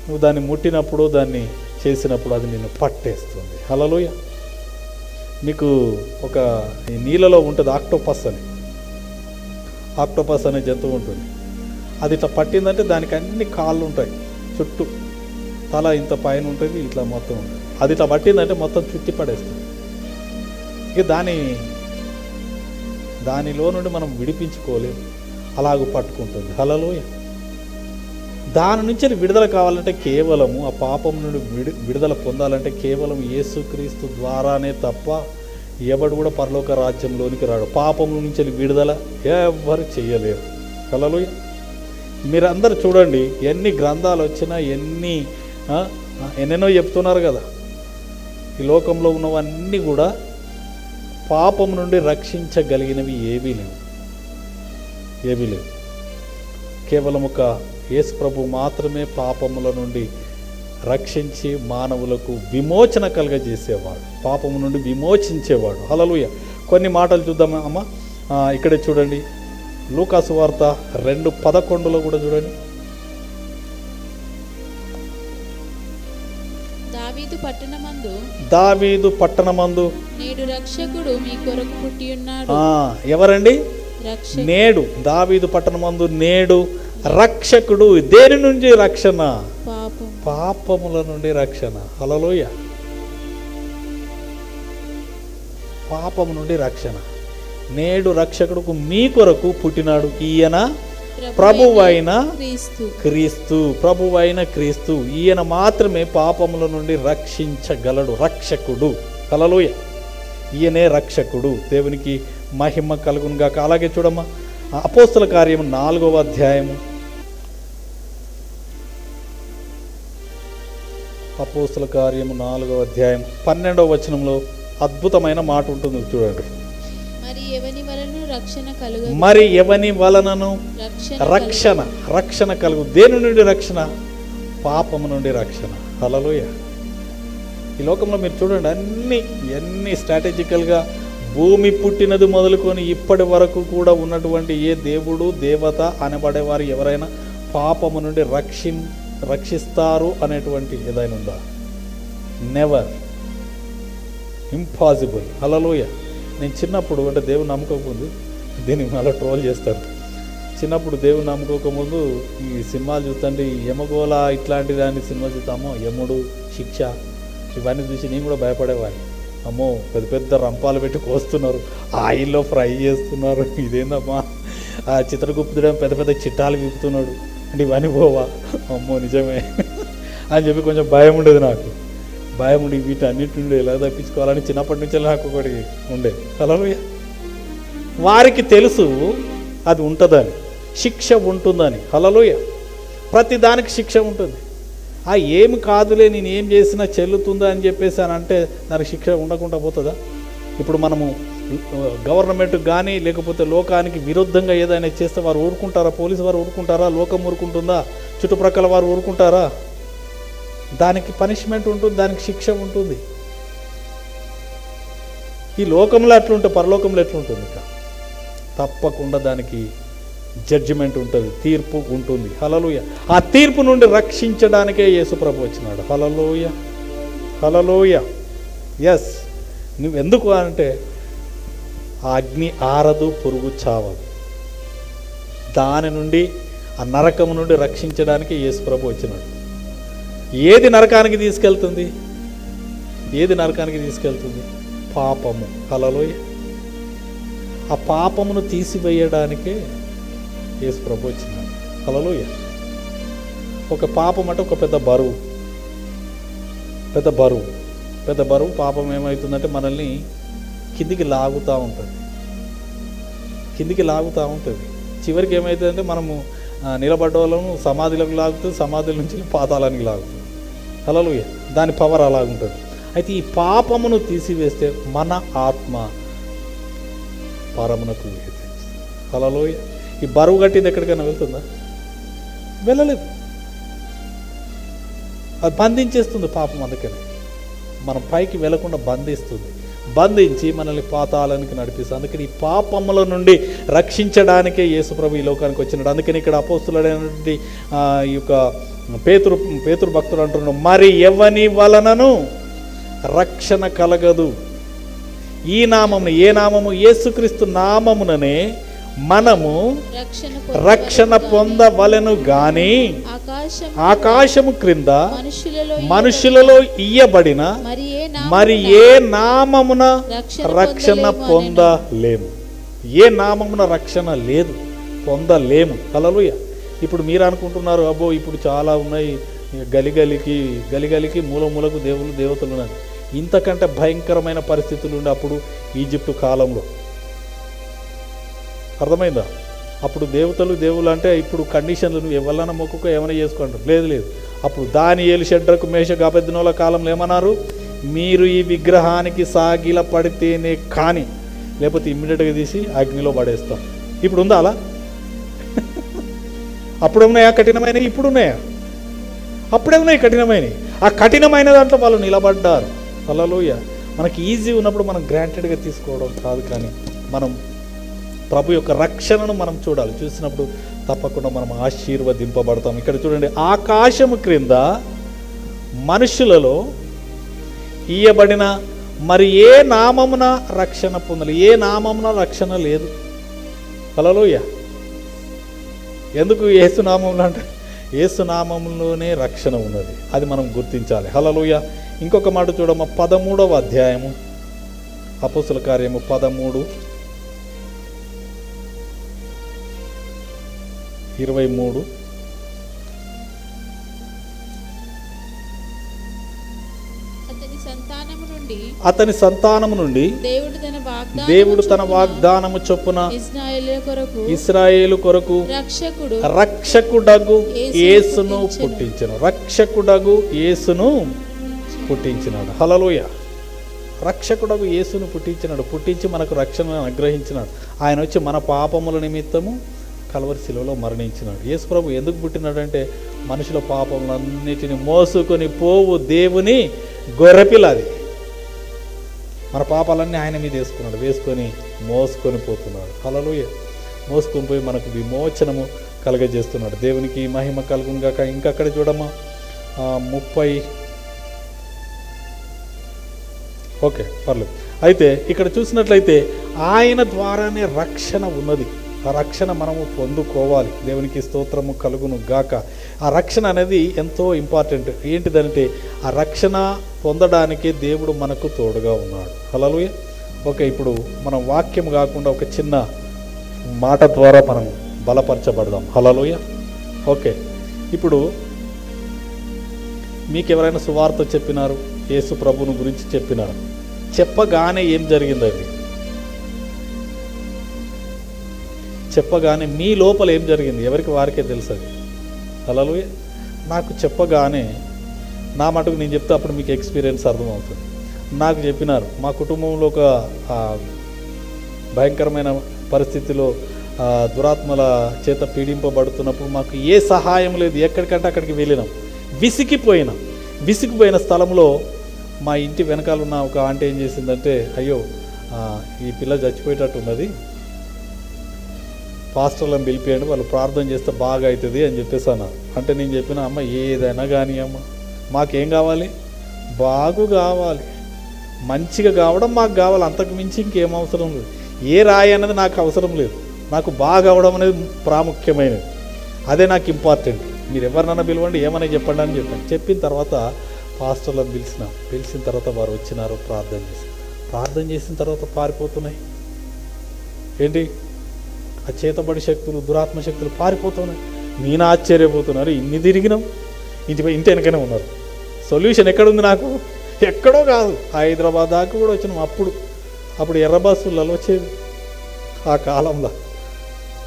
నువ్వు దాన్ని ముట్టినప్పుడు, దాన్ని చేసినప్పుడు అది నిన్ను పట్టేస్తుంది. హల్లెలూయా. నీకు ఒక నీళ్ళలో ఉంటుంది ఆక్టోపస్ అని, ఆక్టోపస్ అనే జంతువు ఉంటుంది. అది ఇట్లా పట్టిందంటే దానికి అన్ని కాళ్ళు ఉంటాయి, చుట్టూ తల ఇంత పైన ఉంటుంది, ఇట్లా మొత్తం ఉంటుంది. అది ఇట్లా పట్టిందంటే మొత్తం చుట్టి పడేస్తుంది. ఇక దానిలో నుండి మనం విడిపించుకోలేము, అలాగూ పట్టుకుంటుంది. హల్లెలూయా. దాని నుంచి విడుదల కావాలంటే కేవలము ఆ పాపం నుండి విడుదల పొందాలంటే కేవలం యేసుక్రీస్తు ద్వారానే తప్ప ఎవడు కూడా పరలోక రాజ్యంలోనికి రాడు. పాపం నుంచి విడుదల ఎవరు చేయలేరు. హల్లెలూయా. మీరందరూ చూడండి, ఎన్ని గ్రంథాలు వచ్చినా ఎన్నెన్నో చెప్తున్నారు కదా, ఈ లోకంలో ఉన్నవన్నీ కూడా పాపం నుండి రక్షించగలిగినవి ఏవీ లేవు. కేవలం ఒక యేసు ప్రభు మాత్రమే పాపముల నుండి రక్షించి మానవులకు విమోచన కలుగజేసేవాడు, పాపము నుండి విమోచించేవాడు. హల్లెలూయా. కొన్ని మాటలు చూద్దామా అమ్మ? ఇక్కడే చూడండి, లూకాసు వార్త 2:11 కూడా చూడండి. దావీదు పట్టణమందు నేడు రక్షకుడు మీ కొరకు పుట్టి ఉన్నాడు. ఎవరండి? నేడు దావీదు పట్టణమందు నేడు రక్షకుడు. దేని నుండి రక్షణ? పాపముల నుండి రక్షణ. హల్లెలూయా. పాపము నుండి రక్షణ. నేడు రక్షకుడుకు మీ కొరకు పుట్టినాడు, ఈయన ప్రభువైన క్రీస్తు. ప్రభువైన క్రీస్తు ఈయన మాత్రమే పాపముల నుండి రక్షించగలడు, రక్షకుడు. హల్లెలూయా. ఈయనే రక్షకుడు. దేవునికి మహిమ కలుగును గాక. అలాగే చూడమ్మా, అపోస్తల కార్యము 4వ అధ్యాయము. అపోస్తల కార్యము 4వ అధ్యాయం 12వ వచనంలో అద్భుతమైన మాట ఉంటుంది, చూడండి. మరి ఎవని వలనను రక్షణ కలుగు. దేని నుండి రక్షణ? పాపము నుండి రక్షణ. హల్లెలూయా. ఈ లోకంలో మీరు చూడండి, ఎన్ని స్ట్రాటజికల్గా భూమి పుట్టినది మొదలుకొని ఇప్పటి వరకు కూడా ఉన్నటువంటి ఏ దేవుడు దేవత అనబడేవారు ఎవరైనా పాపము నుండి రక్షిస్తారు అనేటువంటి ఏదైనా ఉందా? Never, impossible. హల్లెలూయా. నేను చిన్నప్పుడు, అంటే దేవుని నమ్ముకోకముందు, దీన్ని మళ్ళీ ట్రోల్ చేస్తారు, చిన్నప్పుడు దేవుని నమ్ముకోకముందు ఈ సినిమాలు చూస్తుంటే యమగోళ ఇట్లాంటి దాన్ని సినిమా చూస్తామో, యముడు, శిక్ష, ఇవన్నీ చూసి నేను కూడా భయపడేవాడిని. అమ్మో, పెద్ద పెద్ద రంపాలు పెట్టి కోస్తున్నారు, ఆయిల్లో ఫ్రై చేస్తున్నారు, ఇదేందమ్మా, ఆ చిత్రగుప్తుడేమో పెద్ద పెద్ద చిట్టాలు విప్పుతున్నాడు, అంటే ఇవన్నీ పోవా, అమ్మో నిజమే అని చెప్పి కొంచెం భయం ఉండేది నాకు. భయం ఉండి వీటన్నిటి నుండి ఎలా తప్పించుకోవాలని చిన్నప్పటి నుంచి నాకు ఒకటి ఉండే. హల్లెలూయా. వారికి తెలుసు అది ఉంటుందని, శిక్ష ఉంటుందని. హల్లెలూయా. ప్రతి దానికి శిక్ష ఉంటుంది. ఏమి కాదులే, నేను ఏం చేసినా చెల్లుతుందా అని చెప్పేసి అని అంటే దానికి శిక్ష ఉండకుండా పోతుందా? ఇప్పుడు మనము గవర్నమెంట్ కానీ లేకపోతే లోకానికి విరుద్ధంగా ఏదైనా చేస్తే వారు ఊరుకుంటారా? పోలీసు వారు ఊరుకుంటారా? లోకం ఊరుకుంటుందా? చుట్టుప్రక్కల వారు ఊరుకుంటారా? దానికి పనిష్మెంట్ ఉంటుంది, దానికి శిక్ష ఉంటుంది. ఈ లోకంలో ఎట్లుంటే పరలోకంలో ఎట్లుంటుంది? ఇక తప్పకుండా దానికి జడ్జిమెంట్ ఉంటుంది, తీర్పు ఉంటుంది. హల్లెలూయా. ఆ తీర్పు నుండి రక్షించడానికే యేసుప్రభు వచ్చినాడు. హల్లెలూయా. హల్లెలూయా. ఎస్. నువ్వెందుకు అంటే ఆ అగ్ని ఆరదు, పురుగు చావదు. దాని నుండి, ఆ నరకము నుండి రక్షించడానికి యేసుప్రభు వచ్చినాడు. ఏది నరకానికి తీసుకెళ్తుంది? ఏది నరకానికి తీసుకెళ్తుంది? పాపము. హల్లెలూయా. ఆ పాపమును తీసివేయడానికే యేసు ప్రభు వచ్చినాడు. హల్లెలూయా. ఒక పాపం అంటే ఒక పెద్ద బరువు, పెద్ద బరువు పాపం ఏమవుతుందంటే మనల్ని కిందికి లాగుతూ ఉంటుంది. చివరికి ఏమవుతుందంటే మనము నిలబడ్డ వాళ్ళను సమాధిలోకి లాగుతుంది, సమాధుల నుంచి పాతాళానికి లాగుతుంది. హల్లెలూయా. దాని పవర్ అలాగుంటుంది. అయితే ఈ పాపమును తీసివేస్తే మన ఆత్మ పరమునకు వెళ్తుంది. హల్లెలూయా. ఈ బరువు కట్టింది ఎక్కడికైనా వెళ్తుందా? వెళ్ళలేదు. అది బంధించేస్తుంది పాపం. అందుకని మనం పైకి వెళ్లకుండా బంధించి మనల్ని పాతాళానికి నడిపిస్తుంది. అందుకని ఈ పాపముల నుండి రక్షించడానికే యేసుప్రభు ఈ లోకానికి వచ్చినాడు. అందుకని ఇక్కడ అపోస్తులుడైనటువంటి ఈ యొక్క పేతురు భక్తుడు అంటున్నాడు, మరి ఎవని వలనను రక్షణ కలగదు. ఈ నామమును, ఏ నామము? యేసుక్రీస్తు నామముననే మనము రక్షణ పొందవలెను గాని ఆకాశము క్రింద మనుషులలో ఇయ్యబడిన మరి ఏ నామమున రక్షణ పొందలేము. ఏ నామమున రక్షణ లేదు, పొందలేము. హల్లెలూయా. ఇప్పుడు మీరు అనుకుంటున్నారు, అబ్బో ఇప్పుడు చాలా ఉన్నాయి, గలిగలికి మూల మూలకు దేవతలు ఉన్నాయి. ఇంతకంటే భయంకరమైన పరిస్థితులు ఉండే అప్పుడు ఈజిప్టు కాలంలో. అర్థమైందా? అప్పుడు దేవుళ్ళు అంటే ఇప్పుడు కండిషన్లు నువ్వు ఎవరైనా మొక్కుకో ఏమైనా చేసుకుంటారు. లేదు. అప్పుడు దానియేలు, షడ్రకు, మేషకు, అబేద్నెగోల కాలంలో ఏమన్నారు? మీరు ఈ విగ్రహానికి సాగిల పడితేనే కానీ, లేకపోతే ఇమ్మీడియట్గా తీసి అగ్నిలో పడేస్తాం. ఇప్పుడు ఉందా అలా? అప్పుడు ఉన్నాయా కఠినమైనవి? ఇప్పుడు ఉన్నాయా? అప్పుడే ఉన్నాయి కఠినమైనవి. ఆ కఠినమైన దాంట్లో వాళ్ళు నిలబడ్డారు. హల్లెలూయా. మనకి ఈజీ ఉన్నప్పుడు మనం గ్రాంటెడ్గా తీసుకోవడం కాదు, కానీ మనం ప్రభు యొక్క రక్షణను మనం చూడాలి. చూసినప్పుడు తప్పకుండా మనం ఆశీర్వదింపబడతాం. ఇక్కడ చూడండి, ఆకాశము క్రింద మనుషులలో ఇయ్యబడిన మరి ఏ నామమున రక్షణ పొందాలి? ఏ నామమున రక్షణ లేదు. హల్లెలూయా. ఎందుకు యేసునామంలో అంటే యేసునామంలోనే రక్షణ ఉన్నది. అది మనం గుర్తించాలి. హల్లెలూయా. ఇంకొక మాట చూడమ్మా, 13వ అధ్యాయము అపోస్తుల కార్యము 13:23. అతని సంతానము నుండి దేవుడు తన వాగ్దానము చొప్పున ఇశ్రాయేలు కొరకు రక్షకుడగు యేసును పుట్టించెను. రక్షకుడగు యేసును పుట్టించినాడు. హల్లెలూయా. రక్షకుడగు యేసును పుట్టించి మనకు రక్షణను అనుగ్రహించినాడు. ఆయన వచ్చి మన పాపముల నిమిత్తము కల్వరి శిలువలో మరణించినాడు. యేసు ప్రభు ఎందుకు పుట్టినాడంటే మనుషుల పాపములన్నిటిని మోసుకొని పోవు దేవుని గొర్రెపిల్ల. అది మన పాపాలన్నీ ఆయన మీద వేసుకొని మోసుకొని పోతున్నాడు. హల్లెలూయా. మోసుకొని పోయి మనకు విమోచనము కలగజేస్తున్నాడు. దేవునికి మహిమ కలుగును గాక. ఇంకక్కడ చూడమ్మా 30. ఓకే, పర్లేదు. అయితే ఇక్కడ చూసినట్లయితే ఆయన ద్వారానే రక్షణ ఉన్నది. ఆ రక్షణ మనము పొందుకోవాలి. దేవునికి స్తోత్రము కలుగును గాక. ఆ రక్షణ అనేది ఎంతో ఇంపార్టెంట్. ఏంటిదంటే ఆ రక్షణ పొందడానికి దేవుడు మనకు తోడుగా ఉన్నాడు. హల్లెలూయా. ఓకే, ఇప్పుడు మనం వాక్యం కాకుండా ఒక చిన్న మాట ద్వారా మనం బలపరచబడదాం. హల్లెలూయా. ఓకే, ఇప్పుడు మీకు ఎవరైనా సువార్త చెప్పినారు, యేసు ప్రభువును గురించి చెప్పినారు, చెప్పగానే ఏం జరిగిందండి? చెప్పగానే మీ లోపల ఏం జరిగింది? ఎవరికి వారికే తెలుసు. అది హల్లెలూయా. నాకు చెప్పగానే నా మటుకు నేను చెప్తే అప్పుడు మీకు ఎక్స్పీరియన్స్ అర్థమవుతుంది. నాకు చెప్పినారు, మా కుటుంబంలో ఒక భయంకరమైన పరిస్థితిలో దురాత్మల చేత పీడింపబడుతున్నప్పుడు మాకు ఏ సహాయం లేదు. ఎక్కడికంటే అక్కడికి వెళ్ళినాం. విసిగిపోయిన స్థలంలో మా ఇంటి వెనకాల ఉన్న ఒక ఆంటీ ఏం చేసిందంటే, అయ్యో ఈ పిల్ల చచ్చిపోయేటట్టు ఉన్నది, పాస్టర్లను పిలిపియండి, వాళ్ళు ప్రార్థన చేస్తే బాగా అవుతుంది అని చెప్పేసి అన్నారు. అంటే నేను చెప్పిన, అమ్మ ఏదైనా కానీ అమ్మ, మాకేం కావాలి? బాగు కావాలి, మంచిగా కావడం మాకు కావాలి, అంతకు మించి ఇంకేం అవసరం లేదు. ఏ రాయి అనేది నాకు అవసరం లేదు, నాకు బాగా అవడం అనేది ప్రాముఖ్యమైనది. అదే నాకు ఇంపార్టెంట్. మీరు ఎవరినైనా పిలవండి, ఏమైనా చెప్పండి అని చెప్పాను. చెప్పిన తర్వాత పాస్టర్లను పిలిచిన తర్వాత వారు వచ్చినారు, ప్రార్థన చేసిన తర్వాత పారిపోతున్నాయి. ఏంటి? ఆ చేతబడి శక్తులు, దురాత్మ శక్తులు పారిపోతున్నాయి. నేను ఆశ్చర్యపోతున్నారు. ఇన్ని తిరిగినాం, ఇంటి వెనకనే ఉన్నారు. సొల్యూషన్ ఎక్కడుంది? నాకు ఎక్కడో కాదు, హైదరాబాద్ దాకా కూడా వచ్చినాం. అప్పుడు ఎర్ర బస్సులలో వచ్చేది. ఆ కాలంలో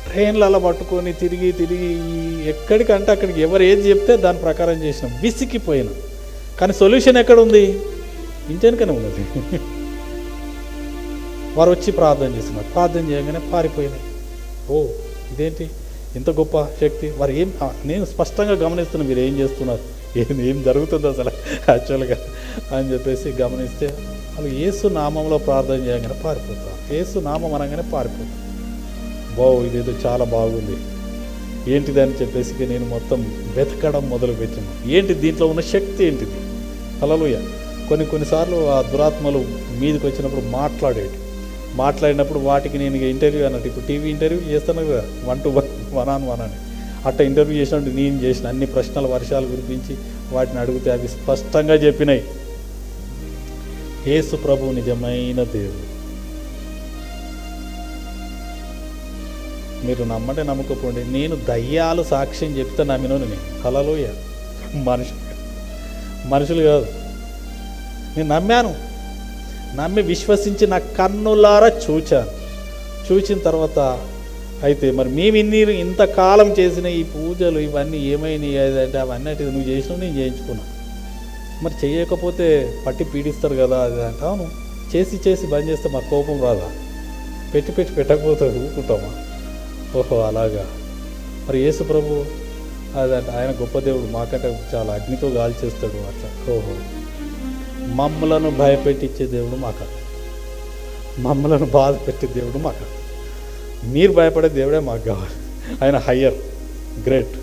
ట్రైన్లలో పట్టుకొని తిరిగి ఎక్కడికంటే అక్కడికి ఎవరు ఏది చెప్తే దాని ప్రకారం చేసినాం. విసిగిపోయినాం. కానీ సొల్యూషన్ ఎక్కడుంది? ఇంటి వెనకనే ఉన్నది. వారు వచ్చి ప్రార్థన చేస్తున్నారు. ప్రార్థన చేయగానే పారిపోయినాయి. ఓ ఇదేంటి ఇంత గొప్ప శక్తి! వారు నేను స్పష్టంగా గమనిస్తున్నాను, మీరు ఏం చేస్తున్నారు, ఏం జరుగుతుంది అసలు యాక్చువల్గా అని చెప్పేసి గమనిస్తే వాళ్ళు యేసు నామంలో ప్రార్థన చేయగానే పారిపోతారు. యేసు నామం అనగానే పారిపోతారు. ఇదేదో చాలా బాగుంది, ఏంటిదని చెప్పేసి నేను మొత్తం వెతకడం మొదలుపెట్టాను. ఏంటి దీంట్లో ఉన్న శక్తి ఏంటిది? హల్లెలూయా. కొన్నిసార్లు ఆ దురాత్మలు మీదకి వచ్చినప్పుడు మాట్లాడేటి. మాట్లాడినప్పుడు వాటికి నేను ఇంటర్వ్యూ అన్నట్టు ఇప్పుడు టీవీ ఇంటర్వ్యూ చేస్తాను కదా 1-to-1 అని అట్లా ఇంటర్వ్యూ చేసినట్టు నేను చేసిన అన్ని ప్రశ్నల వర్షాల గురించి వాటిని అడిగితే అవి స్పష్టంగా చెప్పినాయి. యేసు ప్రభు నిజమైన దేవుడు. మీరు నమ్మంటే నమ్మకపోండి, నేను దయ్యాలు సాక్ష్యం చెప్తే నమ్మినోని నేను. హల్లెలూయా. మనుషులు కాదు, నేను నమ్మాను. నమ్మి విశ్వసించి నా కన్నులారా చూచాను. చూచిన తర్వాత అయితే మరి మేము ఇంతకాలం చేసిన ఈ పూజలు ఇవన్నీ ఏమైనాయి అంటే అవన్నీ అంటే నువ్వు చేసినావు, నేను చేయించుకున్నా. మరి చేయకపోతే పట్టి పీడిస్తారు కదా అది అంటే. అవును, చేసి బంద్ చేస్తే మాకు కోపం రాదా? పెట్టకపోతే ఊరుకుంటామా? ఓహో అలాగా. మరి యేసు ప్రభు అదంటే ఆయన గొప్ప దేవుడు, మాకంటే చాలా అగ్నితో గాలి చేస్తాడు అట్లా. ఓహో, మమ్మలను భయపెట్టించే దేవుడు మాక, మమ్మలను బాధ పెట్టే దేవుడు మాక. మీరు భయపడే దేవుడే మాకు కావాలి. ఆయన హయ్యర్, గ్రేట్,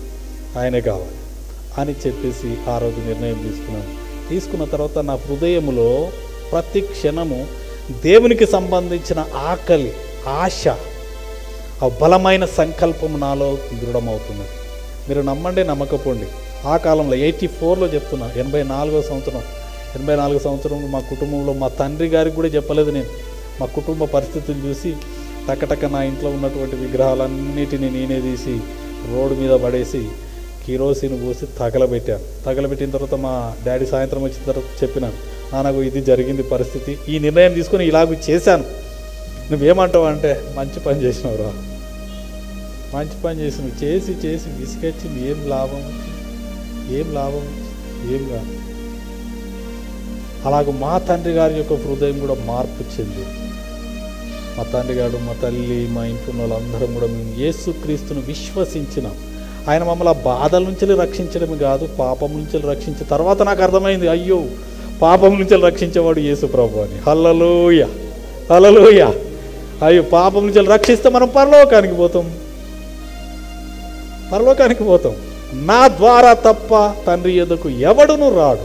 ఆయనే కావాలి అని చెప్పేసి ఆ రోజు నిర్ణయం తీసుకున్నాను. తీసుకున్న తర్వాత నా హృదయములో ప్రతి క్షణము దేవునికి సంబంధించిన ఆకలి, ఆశ, ఆ బలమైన సంకల్పం నాలో దృఢమవుతున్నది. మీరు నమ్మండి నమ్మకపోండి, ఆ కాలంలో 84లో చెప్తున్నా, 84వ సంవత్సరంలో మా కుటుంబంలో మా తండ్రి గారికి కూడా చెప్పలేదు నేను. మా కుటుంబ పరిస్థితులు చూసి టకటక నా ఇంట్లో ఉన్నటువంటి విగ్రహాలన్నిటినీ నేనే తీసి రోడ్డు మీద పడేసి కిరోసిన్ పోసి తగలబెట్టాను. తగలబెట్టిన తర్వాత మా డాడీ సాయంత్రం వచ్చిన తర్వాత చెప్పినాను, నాకు ఇది జరిగింది పరిస్థితి, ఈ నిర్ణయం తీసుకొని ఇలాగ చేశాను, నువ్వేమంటావు అంటే మంచి పని చేసినావురా, మంచి పని చేసినావు. చేసి విసిగొచ్చింది. ఏం లాభం ఏం కాదు. అలాగ మా తండ్రి గారి యొక్క హృదయం కూడా మార్పు చెంది, మా తండ్రి గారు, మా తల్లి, మా ఇంట్లో వాళ్ళందరం కూడా మేము యేసుక్రీస్తును విశ్వసించినాం. ఆయన మమ్మల్ని ఆ బాధల నుంచి రక్షించడమే కాదు, పాపం నుంచి రక్షించిన తర్వాత నాకు అర్థమైంది, అయ్యో పాపం నుంచి రక్షించేవాడు యేసు ప్రభు అని. హల్లెలూయా. అయ్యో పాపం నుంచి రక్షిస్తే మనం పరలోకానికి పోతాం. నా ద్వారా తప్ప తండ్రి యొద్దకు ఎవడును రాడు.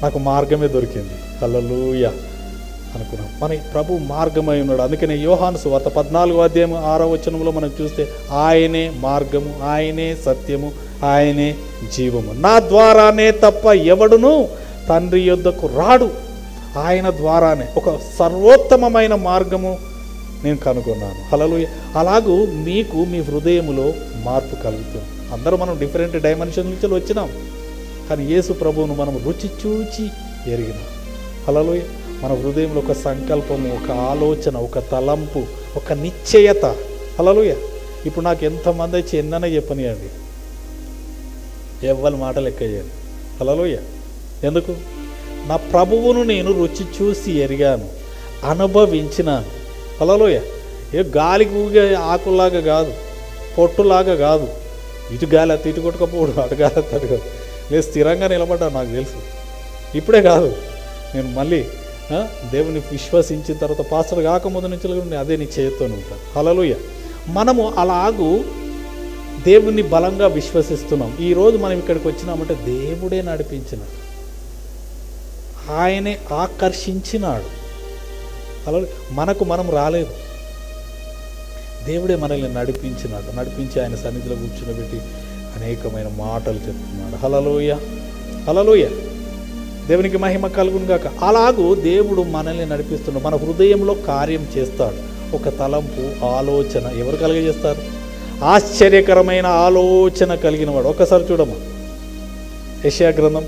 నాకు మార్గమే దొరికింది. హల్లెలూయా అనుకున్నాం. మన ప్రభు మార్గమై ఉన్నాడు. అందుకనే యోహాను సువార్త 14వ అధ్యాయం 6వ వచనంలో మనం చూస్తే ఆయనే మార్గము, ఆయనే సత్యము, ఆయనే జీవము, నా ద్వారానే తప్ప ఎవడును తండ్రి యొద్దకు రాడు. ఆయన ద్వారానే ఒక సర్వోత్తమమైన మార్గము నేను కనుగొన్నాను. హల్లెలూయా. అలాగూ మీకు మీ హృదయములో మార్పు కలుగుతుంది. అందరూ మనం డిఫరెంట్ డైమెన్షన్ నుంచి వచ్చినాం, కానీ యేసు ప్రభువును మనం రుచి చూచి ఎరిగినాం. హల్లెలూయా. మన హృదయంలో ఒక సంకల్పము, ఒక ఆలోచన, ఒక తలంపు, ఒక నిశ్చయత. హల్లెలూయా. ఇప్పుడు నాకు ఎంతమంది వచ్చి ఎన్నైనా చెప్పనియండి, ఎవ్వరి మాటలు ఎక్కయ్యాను. హల్లెలూయా. ఎందుకు? నా ప్రభువును నేను రుచి చూసి ఎరిగాను, అనుభవించినాను. హల్లెలూయా. ఏ గాలికి ఊగే ఆకులాగా కాదు, పొట్టులాగా కాదు, ఇటు గాలి అత్త ఇటు కొట్టుకపోడు, అటు గాలి అత్త అటు కాదు, లేదు స్థిరంగా నిలబడ్డాను. నాకు తెలుసు, ఇప్పుడే కాదు, నేను మళ్ళీ దేవుని విశ్వసించిన తర్వాత పాస్టర్ కాకముందు నుంచి అదే నీ చేతితో ఉంటాను. హల్లెలూయా. మనము అలాగూ దేవుణ్ణి బలంగా విశ్వసిస్తున్నాం. ఈరోజు మనం ఇక్కడికి వచ్చినామంటే దేవుడే నడిపించినాడు, ఆయనే ఆకర్షించినాడు. అలా మనం రాలేదు, దేవుడే మనల్ని నడిపించి ఆయన సన్నిధిలో కూర్చునబెట్టి అనేకమైన మాటలు చెప్తున్నాడు. హల్లెలూయా. దేవునికి మహిమ కలుగును గాక. అలాగూ దేవుడు మనల్ని నడిపిస్తున్నాడు, మన హృదయంలో కార్యం చేస్తాడు. ఒక తలంపు, ఆలోచన ఎవరు కలిగజేస్తారు? ఆశ్చర్యకరమైన ఆలోచన కలిగిన వాడు. ఒకసారి చూడమ్మా, యెషయా గ్రంథం.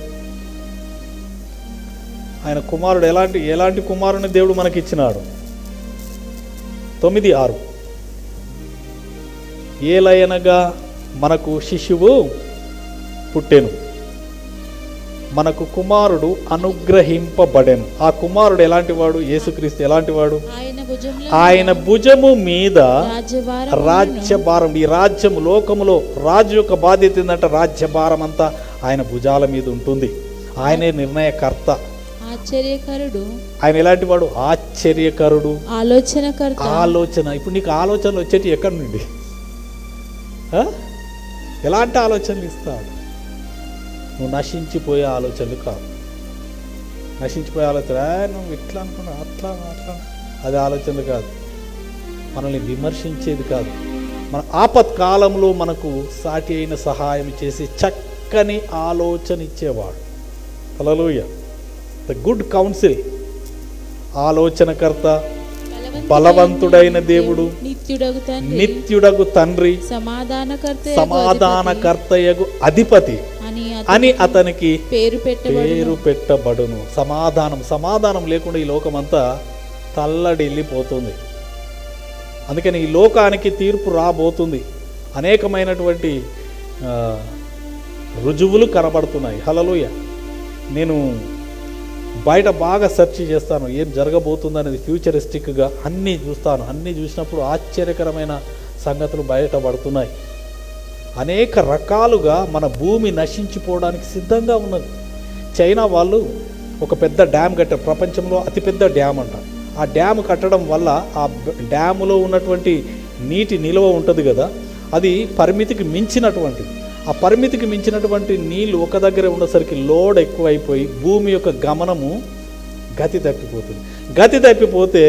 ఆయన కుమారుడు ఎలాంటి కుమారుని దేవుడు మనకిచ్చినాడు? 9:6 ఏలయనగా మనకు శిశువు పుట్టెను, మనకు కుమారుడు అనుగ్రహింపబడెను. ఆ కుమారుడు ఎలాంటి వాడు? యేసుక్రీస్తు ఎలాంటి వాడు? ఆయన భుజము మీద రాజ్యభారం. ఈ రాజ్యం, లోకములో రాజు యొక్క బాధ్యత ఏంటంటే రాజ్యభారం అంతా ఆయన భుజాల మీద ఉంటుంది. ఆయనే నిర్ణయకర్త, ఆశ్చర్యకరుడు. ఆయన ఎలాంటి వాడు? ఆశ్చర్యకరుడు, ఆలోచన. ఇప్పుడు నీకు ఆలోచనలు వచ్చేటి ఎక్కడి నుండి? ఎలాంటి ఆలోచనలు ఇస్తాడు? నువ్వు నశించిపోయే ఆలోచనలు కాదు, నశించిపోయే ఆలోచన, నువ్వు ఇట్లా అనుకున్నా అట్లా అట్లా, అది ఆలోచనలు కాదు, మనల్ని విమర్శించేది కాదు. మన ఆపత్కాలంలో మనకు సాటి అయిన సహాయం చేసి చక్కని ఆలోచన ఇచ్చేవాడు. హల్లెలూయా. ద గుడ్ కౌన్సిల్, ఆలోచనకర్త, బలవంతుడైన దేవుడు, నిత్యుడగు తండ్రి, సమాధానకర్తయగు అధిపతి అని అతనికి పేరు పెట్టబడును. సమాధానం లేకుండా ఈ లోకమంతా తల్లడిల్లిపోతుంది. అందుకని ఈ లోకానికి తీర్పు రాబోతుంది. అనేకమైనటువంటి రుజువులు కనబడుతున్నాయి. హల్లెలూయా. నేను బయట బాగా సెర్చ్ చేస్తాను, ఏం జరగబోతుంది అనేది ఫ్యూచరిస్టిక్గా అన్నీ చూస్తాను. అన్నీ చూసినప్పుడు ఆశ్చర్యకరమైన సంగతులు బయటపడుతున్నాయి. అనేక రకాలుగా మన భూమి నశించిపోవడానికి సిద్ధంగా ఉన్నది. చైనా వాళ్ళు ఒక పెద్ద డ్యామ్ కట్టారు, ప్రపంచంలో అతిపెద్ద డ్యామ్ అంట. ఆ డ్యామ్ కట్టడం వల్ల ఆ డ్యాములో ఉన్నటువంటి నీటి నిల్వ ఉంటుంది కదా, అది పరిమితికి మించినటువంటిది. ఆ పరిమితికి మించినటువంటి నీళ్ళు ఒక దగ్గర ఉండేసరికి లోడ్ ఎక్కువైపోయి భూమి యొక్క గమనము గతి తప్పిపోతుంది. గతి తప్పిపోతే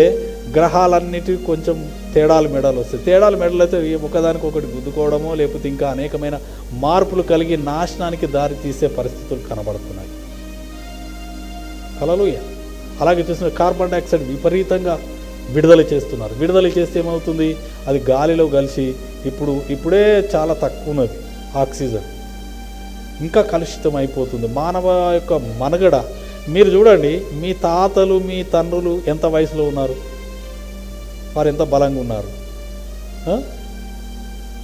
గ్రహాలన్నిటికీ కొంచెం తేడాలు మెడాలు వస్తాయి. తేడాలు మెడలు అయితే ఒకదానికి ఒకటి గుద్దుకోవడమో లేకపోతే ఇంకా అనేకమైన మార్పులు కలిగి నాశనానికి దారి తీసే పరిస్థితులు కనబడుతున్నాయి. హల్లెలూయా. అలాగే చూసిన కార్బన్ డైఆక్సైడ్ విపరీతంగా విడుదల చేస్తున్నారు. విడుదల చేస్తే ఏమవుతుంది, అది గాలిలో కలిసి ఇప్పుడే చాలా తక్కువ ఉన్నది ఆక్సిజన్, ఇంకా కలుషితం అయిపోతుంది మానవ యొక్క మనుగడ. మీరు చూడండి, మీ తాతలు మీ తండ్రులు ఎంత వయసులో ఉన్నారు, వారు ఎంత బలంగా ఉన్నారు,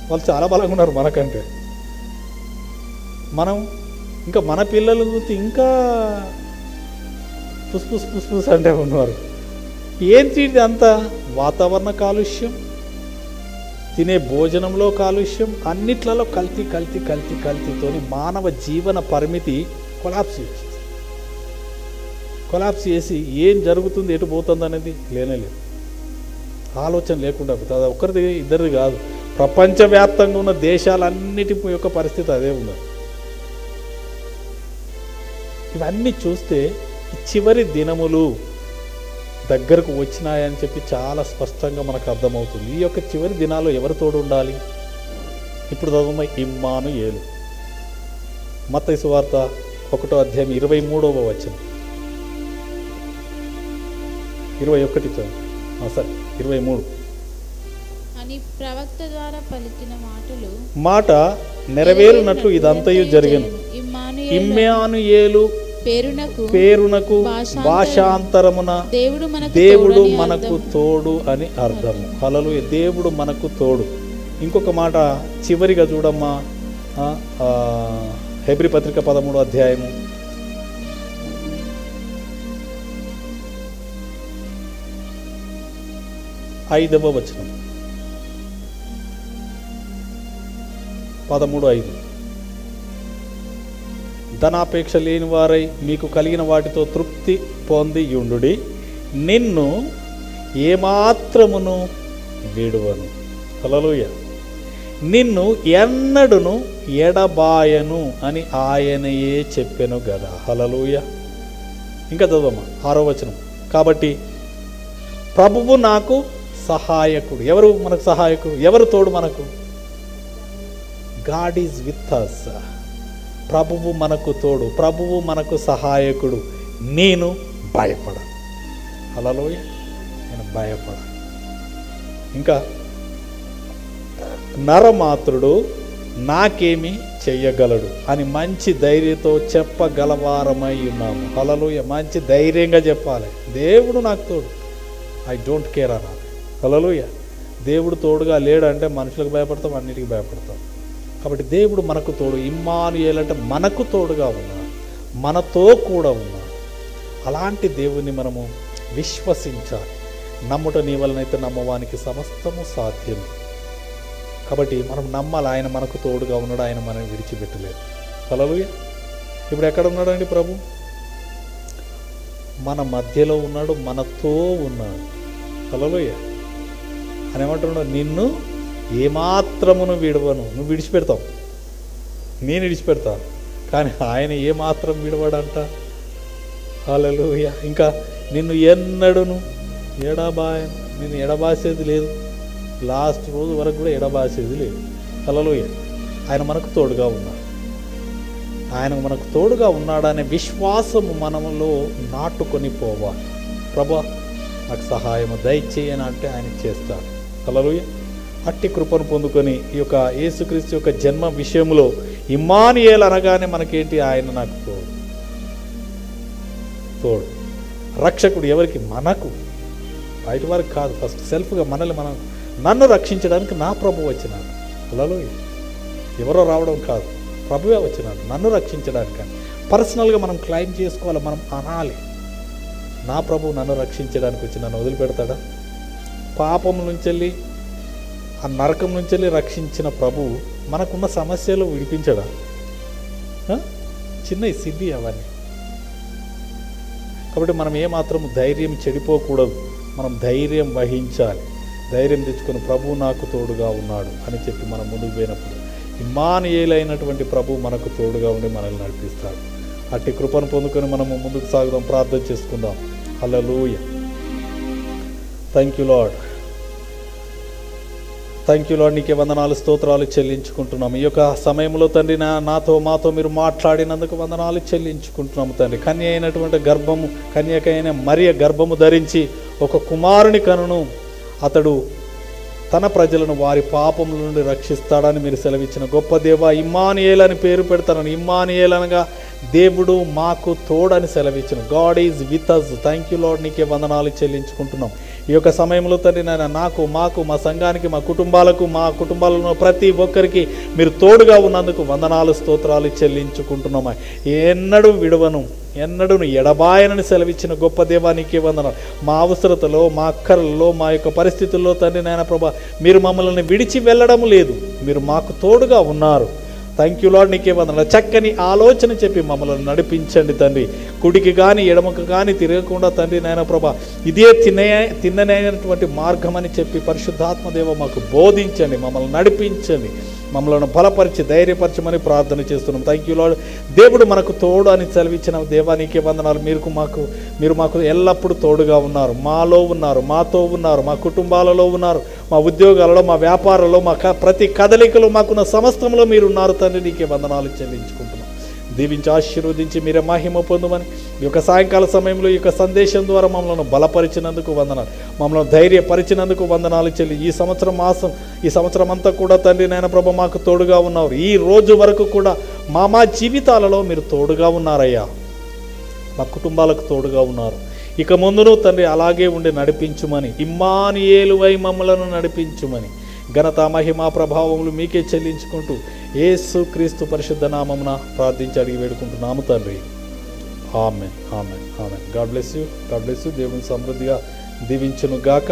వాళ్ళు చాలా బలంగా ఉన్నారు మనకంటే. మనం ఇంకా మన పిల్లలు ఇంకా పుస్ అంటే ఉన్నారు. ఏంటి అంతా? వాతావరణ కాలుష్యం, తినే భోజనంలో కాలుష్యం, అన్నిట్లలో కల్తీతోని మానవ జీవన పరిమితి కొలాప్స్ చేసి ఏం జరుగుతుంది, ఎటు పోతుంది అనేది లేనేలేదు. ఆలోచన లేకుండా అది ఒక్కరిది ఇద్దరిది కాదు, ప్రపంచవ్యాప్తంగా ఉన్న దేశాలన్నిటి యొక్క పరిస్థితి అదే ఉన్నది. ఇవన్నీ చూస్తే చివరి దినములు దగ్గరకు వచ్చినాయని చెప్పి చాలా స్పష్టంగా మనకు అర్థమవుతుంది. ఈ యొక్క చివరి దినాల్లో ఎవరు తోడు ఉండాలి? ఇప్పుడు చదువు ఇమ్మానుయేలు. మత్తయి సువార్త 1వ అధ్యాయం 23వ వచనం, 21 చదువు, సరే 23. అని ప్రవక్త ద్వారా పలికిన మాట నెరవేరునట్లు ఇదంతయు జరిగెను. ఇమ్మానుయేలు పేరునకు భాషాంతరమున దేవుడు మనకు తోడు అని అర్థము. హల్లెలూయా. దేవుడు మనకు తోడు. ఇంకొక మాట చివరిగా చూడమ్మా, హెబ్రీ పత్రిక 13వ అధ్యాయము 5వ వచనం, 13:5. ధనాపేక్ష లేని వారై మీకు కలిగిన వాటితో తృప్తి పొంది యుండుడి, నిన్ను ఏమాత్రమును విడువను. హల్లెలూయా. నిన్ను ఎన్నడును ఎడబాయను అని ఆయనయే చెప్పెను కదా. హల్లెలూయా. ఇంకా చదవమ్మా 6వ వచనం. కాబట్టి ప్రభువు నాకు సహాయకుడు. ఎవరు మనకు సహాయకుడు? ఎవరు తోడు మనకు? God is with us. ప్రభువు మనకు తోడు, ప్రభువు మనకు సహాయకుడు. నేను భయపడను. హల్లెలూయా. నేను భయపడను. ఇంకా నరమాత్రుడు నాకేమి చెయ్యగలడు అని మంచి ధైర్యంతో చెప్పగలవారమై ఉన్నాము. హల్లెలూయా. మంచి ధైర్యంగా చెప్పాలి, దేవుడు నాకు తోడు, ఐ డోంట్ కేర్ అనాలి. హల్లెలూయా. దేవుడు తోడుగా లేడంటే మనుషులకు భయపడతాం, అన్నిటికీ భయపడతాం. కాబట్టి దేవుడు మనకు తోడు. ఇమ్మానుయేలు అంటే మనకు తోడుగా ఉన్నాడు, మనతో కూడా ఉన్నాడు. అలాంటి దేవుని మనము విశ్వసించాలి. నమ్ముట నీ వలనైతే నమ్మవానికి సమస్తము సాధ్యం. కాబట్టి మనం నమ్మాలి, ఆయన మనకు తోడుగా ఉన్నాడు, ఆయన మనం విడిచిపెట్టలేదు. హల్లెలూయా. ఇప్పుడు ఎక్కడ ఉన్నాడండి ప్రభు? మన మధ్యలో ఉన్నాడు, మనతో ఉన్నాడు. హల్లెలూయా. అని ఏమంటున్నాడు? నిన్ను ఏమాత్రమును విడవను. నువ్వు విడిచిపెడతావు, నేను విడిచిపెడతాను, కానీ ఆయన ఏమాత్రం విడవడంట. హల్లెలూయా. ఇంకా నిన్ను ఎన్నడూను నిన్ను ఎడబాసేది లేదు. లాస్ట్ రోజు వరకు కూడా ఎడబాసేది లేదు. హల్లెలూయా. ఆయన మనకు తోడుగా ఉన్నాడు. ఆయన మనకు తోడుగా ఉన్నాడనే విశ్వాసము మనములో నాటుకొని పోవాలి. ప్రభువా నాకు సహాయము దయచేయని అంటే ఆయన చేస్తాడు. హల్లెలూయా. అట్టి కృపను పొందుకొని ఈ యొక్క యేసుక్రీస్తు యొక్క జన్మ విషయంలో ఇమ్మానుయేలు అనగానే మనకేంటి? ఆయన నాకు తోడు. రక్షకుడు ఎవరికి? మనకు, బయట వారికి కాదు. ఫస్ట్ సెల్ఫ్గా నన్ను రక్షించడానికి నా ప్రభు వచ్చినాడు. హల్లెలూయా. ఎవరో రావడం కాదు, ప్రభువే వచ్చినాడు నన్ను రక్షించడానికి. పర్సనల్గా మనం క్లెయిమ్ చేసుకోవాలి, మనం అనాలి, నా ప్రభు నన్ను రక్షించడానికి వచ్చి నన్ను వదిలిపెడతాడా? పాపం నుంచి ఆ నరకం నుంచి రక్షించిన ప్రభు మనకున్న సమస్యలు విడిపించడా? చిన్న సిద్ధి అవన్నీ. కాబట్టి మనం ఏమాత్రం ధైర్యం చెడిపోకూడదు. మనం ధైర్యం వహించాలి. ధైర్యం తెచ్చుకొని ప్రభు నాకు తోడుగా ఉన్నాడు అని చెప్పి మనం ముందుకు పోయినప్పుడు ఇమ్మానుయేలు అయినటువంటి ప్రభు మనకు తోడుగా ఉండి మనల్ని నడిపిస్తాడు. అట్టి కృపను పొందుకొని మనము ముందుకు సాగుదాం, ప్రార్థన చేసుకుందాం. Hallelujah. Thank you Lord. Thank you Lord. నీకే వందనాలు, స్తోత్రాలు చెల్లించుకుంటున్నాము. ఈ యొక్క సమయంలో తండ్రి మాతో మీరు మాట్లాడినందుకు వందనాలు చెల్లించుకుంటున్నాము తండ్రి. కన్యకైన మరియ గర్భము ధరించి ఒక కుమారుని కనును, అతడు తన ప్రజలను వారి పాపముల నుండి రక్షిస్తాడని మీరు సెలవిచ్చిన గొప్ప దేవ, ఇమ్మానుయేలు అని పేరు పెడతానని. ఇమ్మానుయేలు అనగా దేవుడు మాకు తోడని సెలవిచ్చిన. God is with us. Thank you Lord. నీకే వందనాలు చెల్లించుకుంటున్నాం. ఈ యొక్క సమయంలో తండ్రి నాయన మాకు మా సంఘానికి, మా కుటుంబాలలో ప్రతి ఒక్కరికి మీరు తోడుగా ఉన్నందుకు వందనాలు, స్తోత్రాలు చెల్లించుకుంటున్నామా. ఎన్నడూ విడవను, ఎన్నడూ ఎడబాయనని సెలవిచ్చిన గొప్ప దేవానికి వందనాలు. మా అవసరతలో, మా అక్కర్లలో, మా యొక్క పరిస్థితుల్లో తండ్రి నాయన ప్రభా మీరు మమ్మల్ని విడిచి వెళ్ళడం లేదు. మీరు మాకు తోడుగా ఉన్నారు. Thank you Lord. నీకే వందనాలు. చక్కని ఆలోచన చెప్పి మమ్మల్ని నడిపించండి తండ్రి. కుడికి కానీ ఎడమకు కానీ తిరగకుండా తండ్రి నాయన ప్రభా ఇదే తిన్ననైనటువంటి మార్గం అని చెప్పి పరిశుద్ధాత్మదేవ మాకు బోధించండి, మమ్మల్ని నడిపించండి, మమ్మల్ని బలపరిచి ధైర్యపరచమని ప్రార్థన చేస్తున్నాం. Thank you lord. దేవుడు మనకు తోడు అని సెలవిచ్చిన దేవానికి వందనాలు. మీరు మాకు ఎల్లప్పుడూ తోడుగా ఉన్నారు, మాలో ఉన్నారు, మాతో ఉన్నారు, మా కుటుంబాలలో ఉన్నారు, మా ఉద్యోగాలలో, మా వ్యాపారాల్లో, మా ప్రతి కదలికలో, మాకున్న సమస్తంలో మీరు ఉన్నారు తండ్రి. నీకే వందనాలు చెల్లించుకుంటున్నాం. దీవించి ఆశీర్వదించి మీరే మహిమ పొందమని ఈ యొక్క సాయంకాల సమయంలో ఈ యొక్క సందేశం ద్వారా మమ్మల్ని బలపరిచినందుకు వందనాలు, మమ్మల్ని ధైర్యపరిచినందుకు వందనాలు చెల్లి. ఈ సంవత్సరం అంతా కూడా తండ్రి నాయన ప్రభు మాకు తోడుగా ఉన్నారు. ఈ రోజు వరకు కూడా మా జీవితాలలో మీరు తోడుగా ఉన్నారయ్యా. మా కుటుంబాలకు తోడుగా ఉన్నారు. ఇక ముందును తండ్రి అలాగే ఉండి నడిపించుమని, ఇమ్మానుయేలువై మమ్మలను నడిపించుమని ఘనత, మహిమ, ప్రభావములు మీకే చెల్లించుకుంటూ యేసు క్రీస్తు పరిశుద్ధ నామమున ప్రార్థించి అడిగి వేడుకుంటున్నాము తండ్రి. Amen, amen, amen. God bless you. దేవుని సమృద్ధిగా దీవించును గాక.